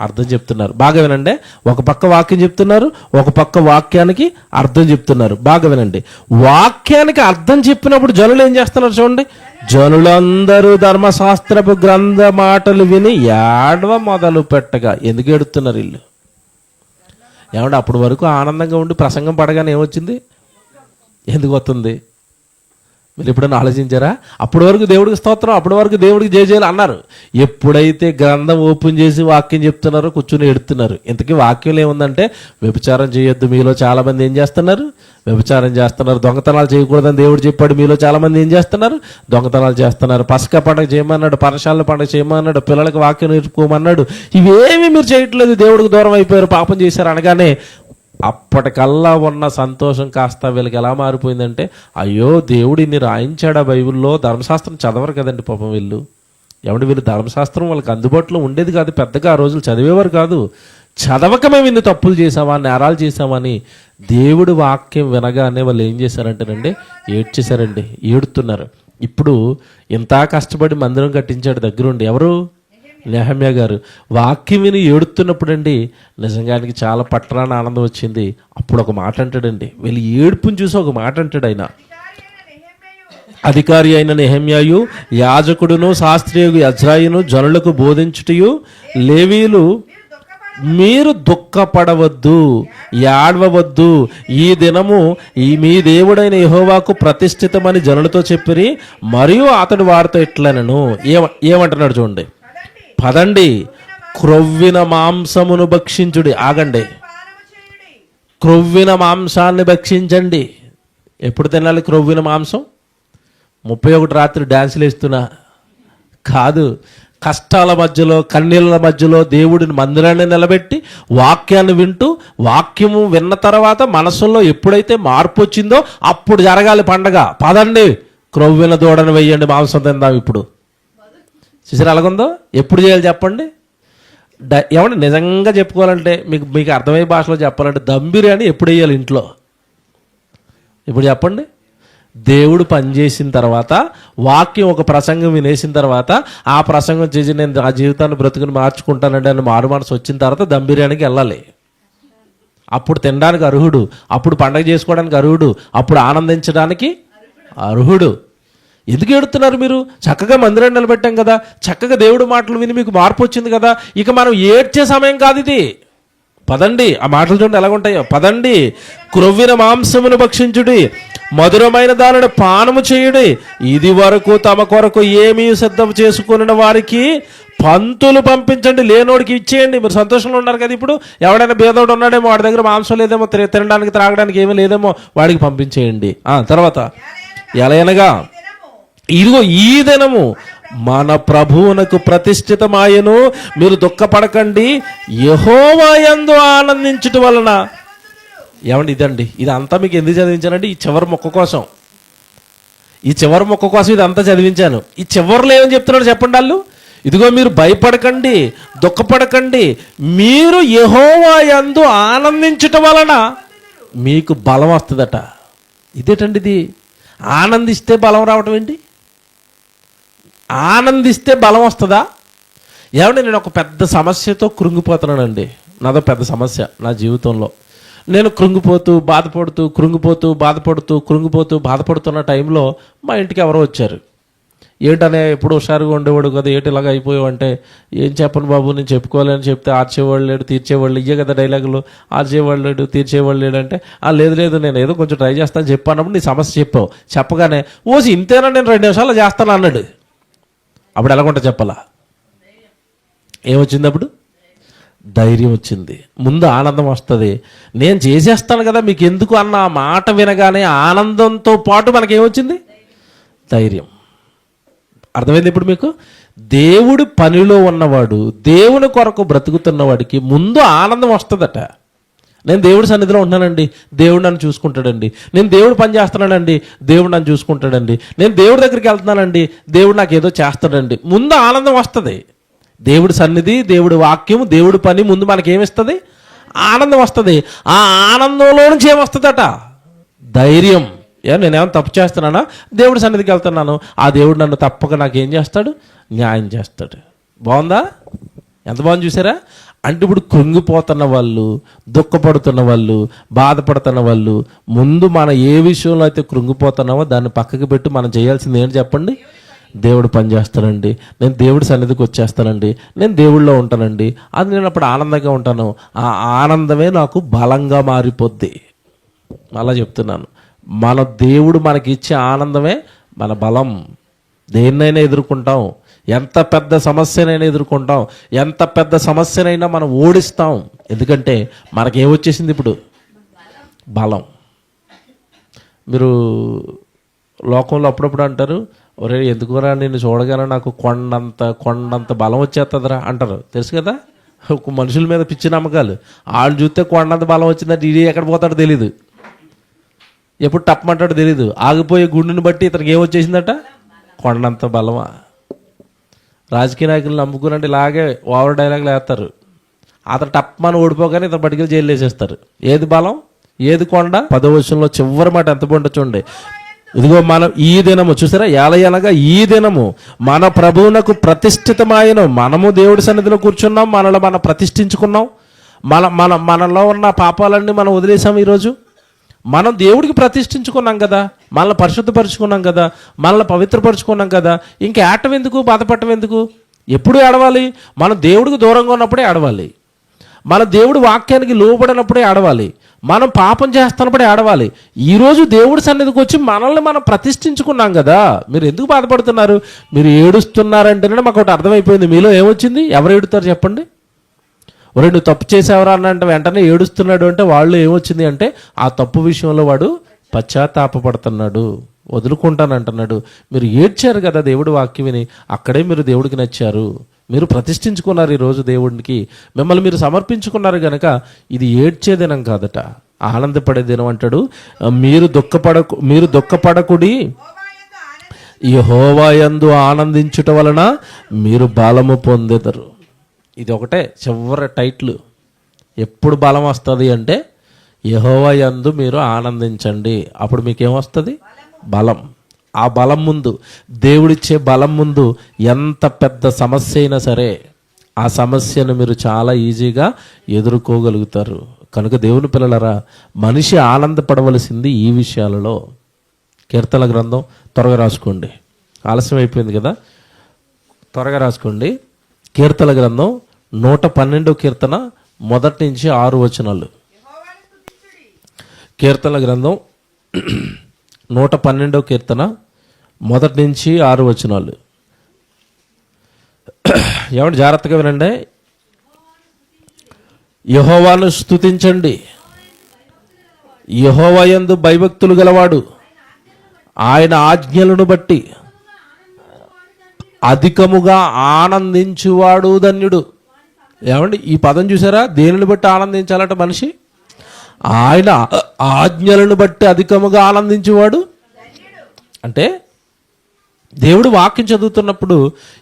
A: అర్థం చెప్తున్నారు. బాగా వినండి. ఒక పక్క వాక్యం చెప్తున్నారు, ఒక పక్క వాక్యానికి అర్థం చెప్తున్నారు. బాగా వినండి. వాక్యానికి అర్థం చెప్పినప్పుడు జనులు ఏం చేస్తున్నారు చూడండి. జనులందరూ ధర్మశాస్త్రపు గ్రంథ మాటలు విని ఏడవ మొదలు పెట్టగా. ఎందుకు ఏడుతున్నారు వీళ్ళు? అప్పటి వరకు ఆనందంగా ఉండి ప్రసంగం పడగానే ఏమొచ్చింది? ఎందుకు వస్తుంది? మీరు ఎప్పుడైనా ఆలోచించారా? అప్పటి వరకు దేవుడికి స్తోత్రం, అప్పటి వరకు దేవుడికి జయజయలు అన్నారు. ఎప్పుడైతే గ్రంథం ఓపెన్ చేసి వాక్యం చెప్తున్నారో కూర్చుని ఎడుతున్నారు. ఇంతకీ వాక్యం ఏముందంటే, వ్యభిచారం చేయొద్దు. మీలో చాలా మంది ఏం చేస్తున్నారు? వ్యభిచారం చేస్తున్నారు. దొంగతనాలు చేయకూడదని దేవుడు చెప్పాడు. మీలో చాలా మంది ఏం చేస్తున్నారు? దొంగతనాలు చేస్తున్నారు. పసకా పండుగ చేయమన్నాడు, పరశాల పండుగ చేయమన్నాడు, పిల్లలకు వాక్యం నేర్చుకోమన్నాడు. ఇవేమీ మీరు చేయట్లేదు. దేవుడికి దూరం అయిపోయారు, పాపం చేశారు అనగానే అప్పటికల్లా ఉన్న సంతోషం కాస్త వీళ్ళకి ఎలా మారిపోయిందంటే, అయ్యో దేవుడు ఇన్ని రాయించాడా బైబిల్లో, ధర్మశాస్త్రం చదవరు కదండి పాపం వీళ్ళు. ఏమంటే వీళ్ళు ధర్మశాస్త్రం వాళ్ళకి అందుబాటులో ఉండేది కాదు, పెద్దగా ఆ రోజులు చదివేవారు కాదు. చదవక మేము ఇన్ని తప్పులు చేసామా, నేరాలు చేసామని దేవుడి వాక్యం వినగానే వాళ్ళు ఏం చేశారంటేనండి, ఏడ్చేశారండి, ఏడుతున్నారు. ఇప్పుడు ఇంత కష్టపడి మందిరం కట్టించాడు దగ్గరుండి ఎవరు? నెహమ్యా గారు. వాక్యం విని ఏడుతున్నప్పుడు అండి నిజంగానికి చాలా పట్టరాని ఆనందం వచ్చింది. అప్పుడు ఒక మాట అంటాడండి, వీళ్ళు ఏడుపుని చూసి ఒక మాట అంటాడు ఆయన. అధికారి అయిన నెహమ్యాయు, యాజకుడును శాస్త్రియు యజ్రాయును జనులకు బోధించుటయు, లేవీయులు మీరు దుఃఖపడవద్దు, ఏడవవద్దు, ఈ దినము మీ దేవుడైన యెహోవాకు ప్రతిష్ఠితమని జనులతో చెప్పిరి. మరియు అతడు వారితో ఇట్లనను, ఏమంటున్నాడు చూడండి, పదండి క్రొవ్విన మాంసమును భక్షించుడి. ఆగండి, క్రొవ్విన మాంసాన్ని భక్షించండి. ఎప్పుడు తినాలి క్రొవ్విన మాంసం? 31 రాత్రి డ్యాన్సులు వేస్తున్నా కాదు, కష్టాల మధ్యలో, కన్నీళ్ళ మధ్యలో దేవుడిని మందిరాన్ని నిలబెట్టి వాక్యాన్ని వింటూ, వాక్యము విన్న తర్వాత మనసులో ఎప్పుడైతే మార్పు వచ్చిందో అప్పుడు జరగాలి పండగ. పదండి క్రొవ్విన దూడను వెయ్యండి, మాంసం తిందాం. ఇప్పుడు చూసారు అలాగుందో? ఎప్పుడు చేయాలి చెప్పండి? ఏమంటే నిజంగా చెప్పుకోవాలంటే, మీకు అర్థమయ్యే భాషలో చెప్పాలంటే, దమ్ బిర్యానీ ఎప్పుడు వేయాలి ఇంట్లో? ఇప్పుడు చెప్పండి. దేవుడు పనిచేసిన తర్వాత, వాక్యం ఒక ప్రసంగం వినేసిన తర్వాత, ఆ ప్రసంగం చేసి నేను ఆ జీవితాన్ని బ్రతుకుని మార్చుకుంటానండి అని మారు మనసు వచ్చిన తర్వాత దమ్ బిర్యానీకి వెళ్ళాలి. అప్పుడు తినడానికి అర్హుడు, అప్పుడు పండగ చేసుకోవడానికి అర్హుడు, అప్పుడు ఆనందించడానికి అర్హుడు. ఎందుకు ఏడుతున్నారు మీరు? చక్కగా మందిరాన్ని నిలబెట్టాం కదా, చక్కగా దేవుడు మాటలు విని మీకు మార్పు వచ్చింది కదా, ఇక మనం ఏడ్చే సమయం కాదు ఇది. పదండి, ఆ మాటలు చూడండి ఎలాగుంటాయో. పదండి క్రొవ్విన మాంసమును భక్షించుడి, మధురమైన దానిని పానము చేయుడి, ఇది వరకు తమ కొరకు ఏమీ సిద్ధం చేసుకుని వారికి పంతులు పంపించండి, లేనోడికి ఇచ్చేయండి. మీరు సంతోషంగా ఉన్నారు కదా. ఇప్పుడు ఎవడైనా భేదోడు ఉన్నాడేమో, వాడి దగ్గర మాంసం లేదేమో, తినడానికి త్రాగడానికి ఏమీ లేదేమో, వాడికి పంపించేయండి. తర్వాత ఎలయనగా ఇదిగో ఈ దినము మన ప్రభువునకు ప్రతిష్ఠితమాయను, మీరు దుఃఖపడకండి, యెహోవా యందు ఆనందించుట వలన. ఏమండి ఇదండి, ఇదంతా మీకు ఎందుకు చదివించానంటే ఈ చివరి మొక్క కోసం. ఈ చివరి మొక్క కోసం ఇదంతా చదివించాను. ఈ చివరిలో ఏమని చెప్తున్నాడు చెప్పండి వాళ్ళు? ఇదిగో మీరు భయపడకండి, దుఃఖపడకండి, మీరు యెహోవా యందు ఆనందించుట వలన మీకు బలం వస్తుందట. ఇదేటండి ఇది? ఆనందిస్తే బలం రావటం ఏంటి? ఆనందిస్తే బలం వస్తుందా? ఏమంటే నేను ఒక పెద్ద సమస్యతో కృంగిపోతున్నానండి. నాదో పెద్ద సమస్య నా జీవితంలో. నేను కృంగిపోతూ బాధపడుతున్న టైంలో మా ఇంటికి ఎవరో వచ్చారు. ఏంటనే ఎప్పుడు హుషారుగా ఉండేవాడు కదా, ఏంటి ఇలాగ అయిపోయావు అంటే, ఏం చెప్పను బాబు, నేను చెప్పుకోవాలని చెప్తే ఆర్చేవాళ్ళు లేడు, తీర్చేవాళ్ళు, ఇయ్యే కదా డైలాగులు, ఆర్చేవాళ్ళు లేడు, తీర్చేవాళ్ళు లేడు అంటే, లేదు నేను ఏదో కొంచెం ట్రై చేస్తాను చెప్పానప్పుడు నీ సమస్య చెప్పావు. చెప్పగానే ఓసి ఇంతేనా, నేను 2 నిమిషాల్లో చేస్తాను అన్నాడు. అప్పుడు ఎలాగుంటా చెప్పాలా? ఏమొచ్చింది అప్పుడు? ధైర్యం వచ్చింది. ముందు ఆనందం వస్తుంది. నేను చేసేస్తాను కదా మీకు ఎందుకు అన్న ఆ మాట వినగానే ఆనందంతో పాటు మనకేమొచ్చింది? ధైర్యం. అర్థమైంది ఇప్పుడు మీకు? దేవుడు పనిలో ఉన్నవాడు, దేవుని కొరకు బ్రతుకుతున్నవాడికి ముందు ఆనందం వస్తుందట. నేను దేవుడి సన్నిధిలో ఉంటున్నానండి, దేవుడు నన్ను చూసుకుంటాడండి. నేను దేవుడు పని చేస్తున్నానండి, దేవుడు నన్ను చూసుకుంటాడండి. నేను దేవుడి దగ్గరికి వెళ్తున్నానండి, దేవుడు నాకు ఏదో చేస్తాడండి. ముందు ఆనందం వస్తుంది. దేవుడి సన్నిధి, దేవుడి వాక్యం, దేవుడి పని ముందు మనకేమిస్తుంది? ఆనందం వస్తుంది. ఆ ఆనందంలో నుంచి ఏమొస్తుందట? ధైర్యం. నేనేమో తప్పు చేస్తున్నానా? దేవుడి సన్నిధికి వెళ్తున్నాను, ఆ దేవుడు నన్ను తప్పక నాకు ఏం చేస్తాడు? న్యాయం చేస్తాడు. బాగుందా? ఎంత బాగుంది చూసారా? అంటే ఇప్పుడు కృంగిపోతున్న వాళ్ళు, దుఃఖపడుతున్న వాళ్ళు, బాధపడుతున్న వాళ్ళు, ముందు మనం ఏ విషయంలో అయితే కృంగిపోతున్నామో దాన్ని పక్కకి పెట్టి మనం చేయాల్సింది ఏంటి చెప్పండి? దేవుడు పని చేస్తానండి, నేను దేవుడి సన్నిధికి వచ్చేస్తానండి, నేను దేవుడిలో ఉంటానండి, అది నేను అప్పుడు ఆనందంగా ఉంటాను. ఆ ఆనందమే నాకు బలంగా మారిపోద్ది. అలా చెప్తున్నాను. మన దేవుడు మనకి ఇచ్చే ఆనందమే మన బలం. దేన్నైనా ఎదుర్కొంటాం, ఎంత పెద్ద సమస్యనైనా ఎదుర్కొంటాం, ఎంత పెద్ద సమస్యనైనా మనం ఓడిస్తాం. ఎందుకంటే మనకేమొచ్చేసింది ఇప్పుడు? బలం. మీరు లోకంలో అప్పుడప్పుడు అంటారు, ఒరే ఎందుకురా నిన్ను చూడగానే నాకు కొండంత బలం వచ్చేస్తుందిరా అంటారు. తెలుసు కదా, మనుషుల మీద పిచ్చి నమ్మకాలు. వాళ్ళు చూస్తే కొండంత బలం వచ్చిందంటే ఇది ఎక్కడ పోతాడో తెలీదు, ఎప్పుడు టప్పమంటాడో తెలీదు. ఆగిపోయే గుండెని బట్టి ఇతనికి ఏమొచ్చేసిందట? కొండంత బలమా. రాజకీయ నాయకులు నమ్ముకునంటే ఇలాగే ఓవర్ డైలాగులు వేస్తారు. అతను టప్పమని ఓడిపోగానే ఇతను పట్టుకెళ్ళి జైలు వేసేస్తారు. ఏది బలం, ఏది కొండ? 10వ వచనంలో చివరి మాట ఎంత బాగుంటుందో చూడండి. ఇదిగో మనం ఈ దినము, చూసారా, ఏలయనగా ఈ దినము మన ప్రభువునకు ప్రతిష్ఠితమైన, మనము దేవుడి సన్నిధిలో కూర్చున్నాం, మనలో మనం ప్రతిష్ఠించుకున్నాం, మనలో ఉన్న పాపాలన్నీ మనం వదిలేసాం. ఈరోజు మనం దేవుడికి ప్రతిష్ఠించుకున్నాం కదా, మనల్ని పరిశుద్ధపరుచుకున్నాం కదా, మనల్ని పవిత్రపరుచుకున్నాం కదా, ఇంకా ఏటం ఎందుకు, బాధపడటం ఎందుకు? ఎప్పుడు ఏడవాలి? మనం దేవుడికి దూరంగా ఉన్నప్పుడే ఏడవాలి, మన దేవుడి వాక్యానికి లోబడినప్పుడే ఏడవాలి, మనం పాపం చేస్తున్నప్పుడే ఏడవాలి. ఈరోజు దేవుడి సన్నిధికి వచ్చి మనల్ని మనం ప్రతిష్ఠించుకున్నాం కదా, మీరు ఎందుకు బాధపడుతున్నారు? మీరు ఏడుస్తున్నారంటేనే మాకు ఒకటి అర్థమైపోయింది. మీలో ఏమొచ్చింది? ఎవరు ఏడుతారు చెప్పండి? ఒరే నువ్వు తప్పు చేసావరా అన్నంటే వెంటనే ఏడుస్తున్నాడు అంటే వాళ్ళు ఏమొచ్చింది అంటే ఆ తప్పు విషయంలో వాడు పశ్చాత్తాపడుతున్నాడు, వదులుకుంటానంటున్నాడు. మీరు ఏడ్చారు కదా దేవుడి వాక్యం విని, అక్కడే మీరు దేవుడికి నచ్చారు, మీరు ప్రతిష్ఠించుకున్నారు ఈరోజు దేవుడికి, మిమ్మల్ని మీరు సమర్పించుకున్నారు కనుక ఇది ఏడ్చే దినం కాదట, ఆనందపడే దినం అంటాడు. మీరు దుఃఖపడకుడి, యెహోవా యందు ఆనందించుట వలన మీరు బలము పొందెదరు. ఇది ఒకటే చివరి టైటిల్. ఎప్పుడు బలం వస్తుంది అంటే యెహోవా యందు మీరు ఆనందించండి, అప్పుడు మీకేమొస్తుంది? బలం. ఆ బలం ముందు, దేవుడిచ్చే బలం ముందు ఎంత పెద్ద సమస్య అయినా సరే ఆ సమస్యను మీరు చాలా ఈజీగా ఎదుర్కోగలుగుతారు. కనుక దేవుని పిల్లలరా, మనిషి ఆనందపడవలసింది ఈ విషయాలలో. కీర్తనల గ్రంథం త్వరగా రాసుకోండి, ఆలస్యం అయిపోయింది కదా, త్వరగా రాసుకోండి. కీర్తనల గ్రంథం 112వ కీర్తన 1 నుంచి 6 వచనాలు. కీర్తనల గ్రంథం 112వ కీర్తన 1 నుంచి 6 వచనాలు. ఏమంటే జాగ్రత్తగా వినండి. యెహోవాను స్తుతించండి, యెహోవా యందు భయభక్తులు గలవాడు ఆయన ఆజ్ఞలను బట్టి అధికముగా ఆనందించువాడు ధన్యుడు. ఏమండి ఈ పదం చూసారా? దేనిని బట్టి ఆనందించాలట మనిషి? ఆయన ఆజ్ఞలను బట్టి అధికముగా ఆనందించేవాడు. అంటే దేవుడు వాక్యం చదువుతున్నప్పుడు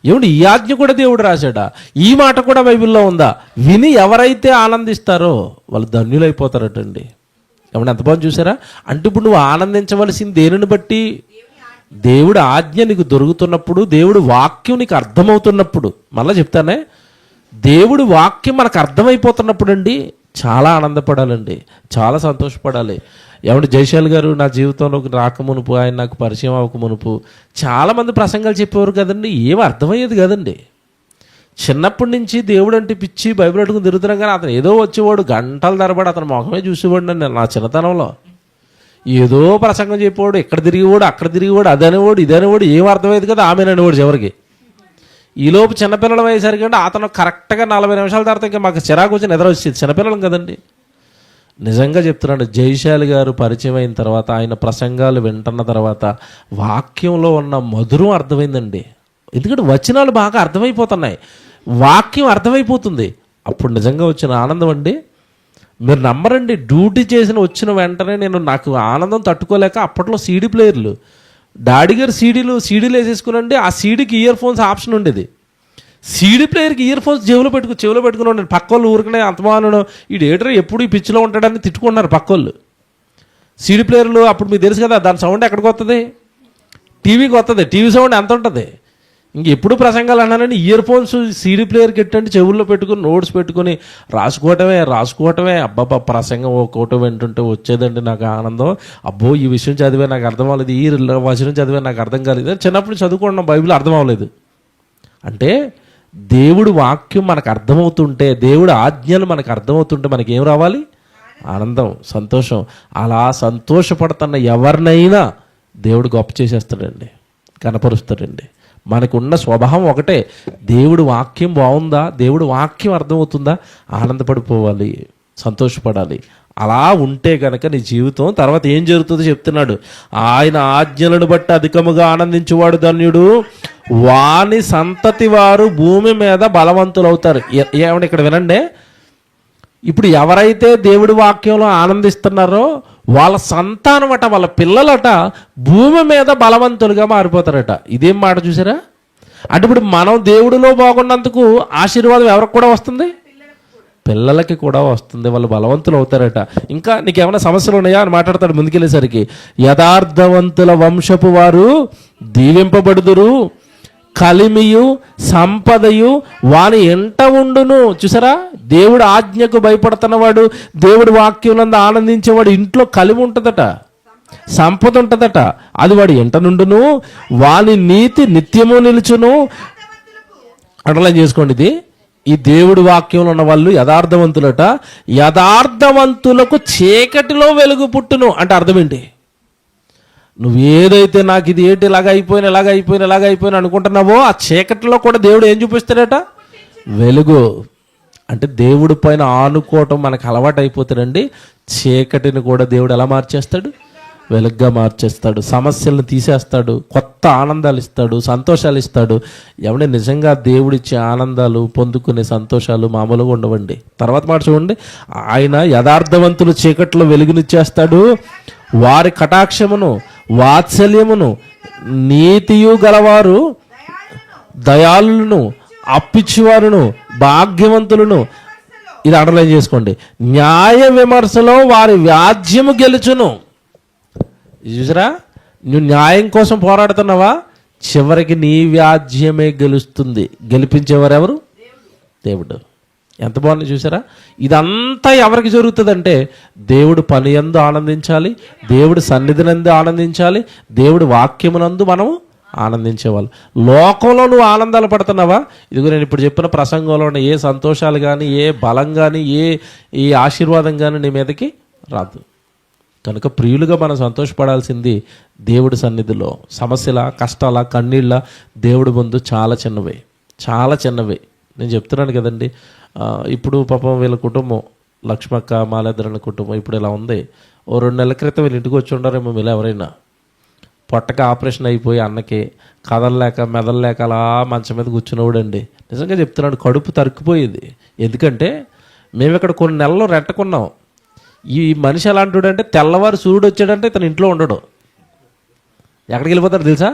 A: ఏమండి ఈ ఆజ్ఞ కూడా దేవుడు రాశాడా, ఈ మాట కూడా బైబిల్లో ఉందా, విని ఎవరైతే ఆనందిస్తారో వాళ్ళు ధన్యులైపోతారటండి. ఏమంటే ఎంత బాగుంది చూసారా? అంటే ఇప్పుడు నువ్వు ఆనందించవలసింది దేనిని బట్టి? దేవుడు ఆజ్ఞ నీకు దొరుకుతున్నప్పుడు, దేవుడు వాక్యం నీకు అర్థమవుతున్నప్పుడు. మళ్ళీ చెప్తానే, దేవుడి వాక్యం మనకు అర్థమైపోతున్నప్పుడు అండి చాలా ఆనందపడాలండి, చాలా సంతోషపడాలి. ఏమంటే జయశాల్ గారు నా జీవితంలోకి రాకమునుపు, ఆయన నాకు పరిచయం అవ్వకమునుపు చాలామంది ప్రసంగాలు చెప్పేవారు కదండి, ఏమీ అర్థమయ్యేది కదండి. చిన్నప్పటి నుంచి దేవుడు అంటే పిచ్చి, బైబిల్ అడుగుని తిరుగుతున్నాం, కానీ అతను ఏదో వచ్చేవాడు గంటల తరబడి అతను మొహమే చూసేవాడు అండి. నా చిన్నతనంలో ఏదో ప్రసంగం చెప్పేవాడు, ఇక్కడ తిరిగేవాడు, అక్కడ తిరిగేవాడు, అదనేవాడు, ఇదనేవాడు, ఏం అర్థమయ్యేది కదా, ఆమెననేవాడు చివరికి. ఈలోపు చిన్నపిల్లలు అయ్యేసరికి అంటే అతను కరెక్ట్గా 40 నిమిషాల తర్వాత ఇంకా మాకు చిరాకు వచ్చి నిద్ర వచ్చేది. చిన్నపిల్లలం కదండి. నిజంగా చెప్తున్నాడు, జయశాలి గారు పరిచయం అయిన తర్వాత, ఆయన ప్రసంగాలు వింటున్న తర్వాత వాక్యంలో ఉన్న మధురం అర్థమైందండి. ఎందుకంటే వచనాలు బాగా అర్థమైపోతున్నాయి, వాక్యం అర్థమైపోతుంది. అప్పుడు నిజంగా వచ్చిన ఆనందం అండి మీరు నమ్మరండి. డ్యూటీ వచ్చిన వెంటనే నాకు ఆనందం తట్టుకోలేక, అప్పట్లో సీడీ ప్లేయర్లు, డాడీ గారు సీడీలు వేసేసుకునండి, ఆ సీడీకి ఇయర్ ఫోన్స్ ఆప్షన్ ఉండేది. సీడీ ప్లేయర్కి ఇయర్ ఫోన్స్ చెవిలో పెట్టుకుని ఉండండి. పక్క వాళ్ళు ఊరికనే అంతమానం ఈ డేటర్ ఎప్పుడు ఈ పిచ్చిలో ఉంటాడని తిట్టుకున్నారు పక్కోళ్ళు. సీడీ ప్లేయర్లు అప్పుడు మీకు తెలుసు కదా, దాని సౌండ్ ఎక్కడికి వస్తుంది? టీవీకి వస్తుంది. టీవీ సౌండ్ ఎంత ఉంటుంది? ఇంకెప్పుడు ప్రసంగాలు అన్నానని ఇయర్ ఫోన్స్ సీడీ ప్లేయర్కి ఎట్టండి చెవుల్లో పెట్టుకుని నోట్స్ పెట్టుకుని రాసుకోవటమే. అబ్బాబ్బా ప్రసంగం ఒక్కోటో వింటుంటే వచ్చేదండి నాకు ఆనందం. అబ్బో ఈ విషయం చదివే నాకు అర్థం అవ్వలేదు, ఈ వచనం చదివే నాకు అర్థం కాలేదు. చిన్నప్పుడు చదువుకున్నాం, బైబిల్ అర్థం అవ్వలేదు. అంటే దేవుడు వాక్యం మనకు అర్థమవుతుంటే, దేవుడు ఆజ్ఞలు మనకు అర్థమవుతుంటే మనకి ఏం రావాలి? ఆనందం, సంతోషం. అలా సంతోషపడుతున్న ఎవరినైనా దేవుడు గొప్ప చేసేస్తాడండి. కనపరుస్తాడండి. మనకున్న స్వభావం ఒకటే, దేవుడు వాక్యం బాగుందా, దేవుడు వాక్యం అర్థమవుతుందా, ఆనందపడిపోవాలి, సంతోషపడాలి. అలా ఉంటే కనుక నీ జీవితం తర్వాత ఏం జరుగుతుందో చెప్తున్నాడు. ఆయన ఆజ్ఞలను బట్టి అధికముగా ఆనందించువాడు ధన్యుడు, వాని సంతతి వారు భూమి మీద బలవంతులు అవుతారు. ఏమంటే ఇక్కడ వినండి, ఇప్పుడు ఎవరైతే దేవుడి వాక్యంలో ఆనందిస్తున్నారో వాళ్ళ సంతానం అట, వాళ్ళ పిల్లలట భూమి మీద బలవంతులుగా మారిపోతారట. ఇదేం మాట చూసారా? అంటే ఇప్పుడు మనం దేవుడిలో బాగున్నందుకు ఆశీర్వాదం ఎవరికి కూడా వస్తుంది? పిల్లలకి కూడా వస్తుంది. వాళ్ళు బలవంతులు అవుతారట. ఇంకా నీకేమైనా సమస్యలు ఉన్నాయా అని మాట్లాడతాడు ముందుకెళ్ళేసరికి. యథార్థవంతుల వంశపు వారు దీవింపబడుదురు, కలిమియు సంపదయు వాని ఎంట ఉండును. చూసారా, దేవుడు ఆజ్ఞకు భయపడుతున్నవాడు, దేవుడి వాక్యం ఆనందించేవాడు ఇంట్లో కలిమి ఉంటుందట, సంపద ఉంటుందట, అది వాడి ఎంట నుండును, వాని నీతి నిత్యము నిలుచును. అండర్లైన్ చేసుకోండి ఇది. ఈ దేవుడి వాక్యంలో ఉన్న వాళ్ళు యథార్థవంతులట. యథార్థవంతులకు చీకటిలో వెలుగు పుట్టును అంటే అర్థం ఏంటి? నువ్వు ఏదైతే నాకు ఇది ఏంటి ఇలాగ అయిపోయిన అనుకుంటున్నావో ఆ చీకటిలో కూడా దేవుడు ఏం చూపిస్తాడట? వెలుగు. అంటే దేవుడి పైన ఆనుకోవటం మనకు అలవాటు అయిపోతాడండి. చీకటిని కూడా దేవుడు ఎలా మార్చేస్తాడు? వెలుగ్గా మార్చేస్తాడు. సమస్యలను తీసేస్తాడు, కొత్త ఆనందాలు ఇస్తాడు, సంతోషాలు ఇస్తాడు. ఏమంటే నిజంగా దేవుడిచ్చే ఆనందాలు, పొందుకునే సంతోషాలు మామూలుగా ఉండవండి. తర్వాత మాట చూడండి, ఆయన యథార్థవంతులు చీకట్లో వెలుగునిచ్చేస్తాడు, వారి కటాక్షమును వాత్సల్యమును నీతియు గలవారు దయాళులను అప్పిచ్చివారును భాగ్యవంతులను. ఇది అండర్లైన్ చేసుకోండి. న్యాయ విమర్శలో వారి వ్యాజ్యము గెలుచును. చూసారా, నువ్వు న్యాయం కోసం పోరాడుతున్నావా, చివరికి నీ వ్యాజ్యమే గెలుస్తుంది. గెలిపించేవారు ఎవరు? దేవుడు. ఎంత బాగుంది చూసారా. ఇదంతా ఎవరికి జరుగుతుందంటే దేవుడు పని యందు ఆనందించాలి, దేవుడి సన్నిధినందు ఆనందించాలి, దేవుడి వాక్యమునందు మనము ఆనందించేవాళ్ళు. లోకంలో నువ్వు ఆనందాలు పడుతున్నావా? ఇదిగో నేను ఇప్పుడు చెప్పిన ప్రసంగంలో ఉన్న ఏ సంతోషాలు కానీ, ఏ బలం కానీ, ఏ ఆశీర్వాదం కానీ నీ మీదకి రాదు. కనుక ప్రియులుగా మనం సంతోషపడాల్సింది దేవుడి సన్నిధిలో. సమస్యల, కష్టాల, కన్నీళ్ళ దేవుడి ముందు చాలా చిన్నవే, చాలా చిన్నవే. నేను చెప్తున్నాను కదండి. ఇప్పుడు పాపం వీళ్ళ కుటుంబం, లక్ష్మక్క మాలేద్రన్న కుటుంబం ఇప్పుడు ఇలా ఉంది. ఓ 2 నెలల క్రితం వీళ్ళు ఇంటికి వచ్చి ఉండారేమో వీళ్ళు ఎవరైనా. పొట్టకి ఆపరేషన్ అయిపోయి అన్నకి కదలలేక మెదలలేక అలా మంచం మీద కూర్చున్నవాడండి. నిజంగా చెప్తున్నాడు, కడుపు తరుక్కుపోయేది. ఎందుకంటే మేము ఇక్కడ కొన్ని నెలలు రెంటకున్నాం. ఈ మనిషి ఎలాంటి అంటే తెల్లవారు సూర్యుడు వచ్చాడంటే ఇతను ఇంట్లో ఉండడు. ఎక్కడికి వెళ్ళిపోతాడు తెలుసా?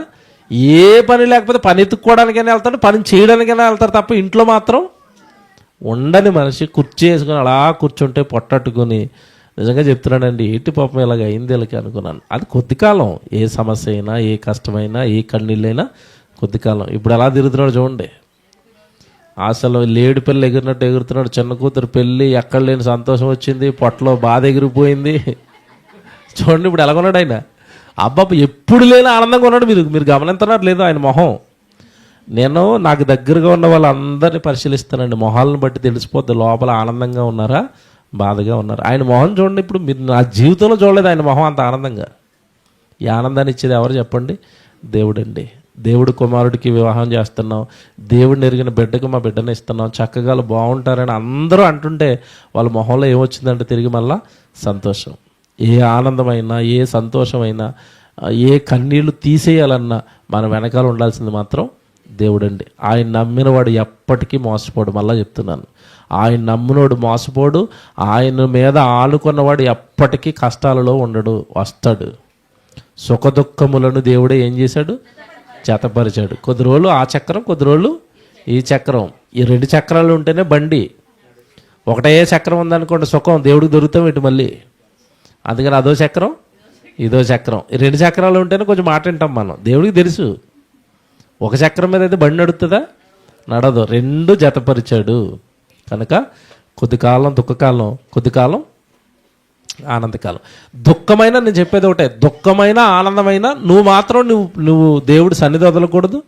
A: ఏ పని లేకపోతే పని ఎత్తుక్కోవడానికైనా వెళ్తాడు, పని చేయడానికైనా వెళ్తారు తప్ప ఇంట్లో మాత్రం ఉండని మనిషి. కుర్చీ వేసుకొని అలా కూర్చుంటే పొట్టట్టుకొని. నిజంగా చెప్తున్నానండి, ఏంటి పాపం ఇలాగ అయింది వీళ్ళకి అనుకున్నాను. అది కొద్ది కాలం. ఏ సమస్య అయినా, ఏ కష్టమైనా, ఏ కన్నీళ్ళైనా కొద్ది కాలం. ఇప్పుడు ఎలా తిరుగుతున్నాడు చూడండి. అసలు లేడి పిల్లలు ఎగిరినట్టు ఎగురుతున్నాడు. చిన్న కూతురు పెళ్ళి, ఎక్కడ లేని సంతోషం వచ్చింది, పొట్టలో బాధ ఎగిరిపోయింది. చూడండి ఇప్పుడు ఎలాగొన్నాడు ఆయన. అబ్బాబు ఎప్పుడు లేని ఆనందంగా ఉన్నాడు. మీరు గమనిస్తున్నారు లేదు ఆయన మొహం. నేను నాకు దగ్గరగా ఉన్న వాళ్ళందరినీ పరిశీలిస్తానండి. మొహాలను బట్టి తెలిసిపోద్ది లోపల ఆనందంగా ఉన్నారా, బాధగా ఉన్నారు. ఆయన మొహం చూడండి. ఇప్పుడు మీరు నా జీవితంలో చూడలేదు ఆయన మొహం అంత ఆనందంగా. ఈ ఆనందాన్ని ఇచ్చేది ఎవరు చెప్పండి? దేవుడండి. దేవుడు కుమారుడికి వివాహం చేస్తున్నాం, దేవుడిని ఎరిగిన బిడ్డకు మా బిడ్డను ఇస్తున్నాం, చక్కగా బాగుంటారని అందరూ అంటుంటే వాళ్ళ మొహంలో ఏమొచ్చిందంటే తిరిగి మళ్ళా సంతోషం. ఏ ఆనందమైనా, ఏ సంతోషమైనా, ఏ కన్నీళ్లు తీసేయాలన్నా మన వెనకాల ఉండాల్సింది మాత్రం దేవుడండి. ఆయన నమ్మిన వాడు ఎప్పటికీ మోసపోడు. మళ్ళా చెప్తున్నాను, ఆయన నమ్మినోడు మోసపోడు. ఆయన మీద ఆనుకున్నవాడు ఎప్పటికీ కష్టాలలో ఉండడు, వస్తాడు. సుఖదుఖములను దేవుడే ఏం చేశాడు? జతపరిచాడు. కొద్ది రోజులు ఆ చక్రం, కొద్ది రోజులు ఈ చక్రం. ఈ 2 చక్రాలు ఉంటేనే బండి. ఒకటే చక్రం ఉందనుకోండి సుఖం, దేవుడికి దొరుకుతాం ఇటు మళ్ళీ. అందుకని అదో చక్రం, ఇదో చక్రం. ఈ 2 చక్రాలు ఉంటేనే కొంచెం మాట వింటాం మనం. దేవుడికి తెలుసు ఒక చక్రం మీద అయితే బండి నడుస్తుందా? నడదు. 2 జతపరిచాడు. కనుక కొద్ది కాలం దుఃఖకాలం, కొద్ది కాలం ఆనందకాలం. దుఃఖమైన, నేను చెప్పేది ఒకటే, దుఃఖమైన ఆనందమైన నువ్వు మాత్రం నువ్వు దేవుడి సన్నిధి వదలకూడదు,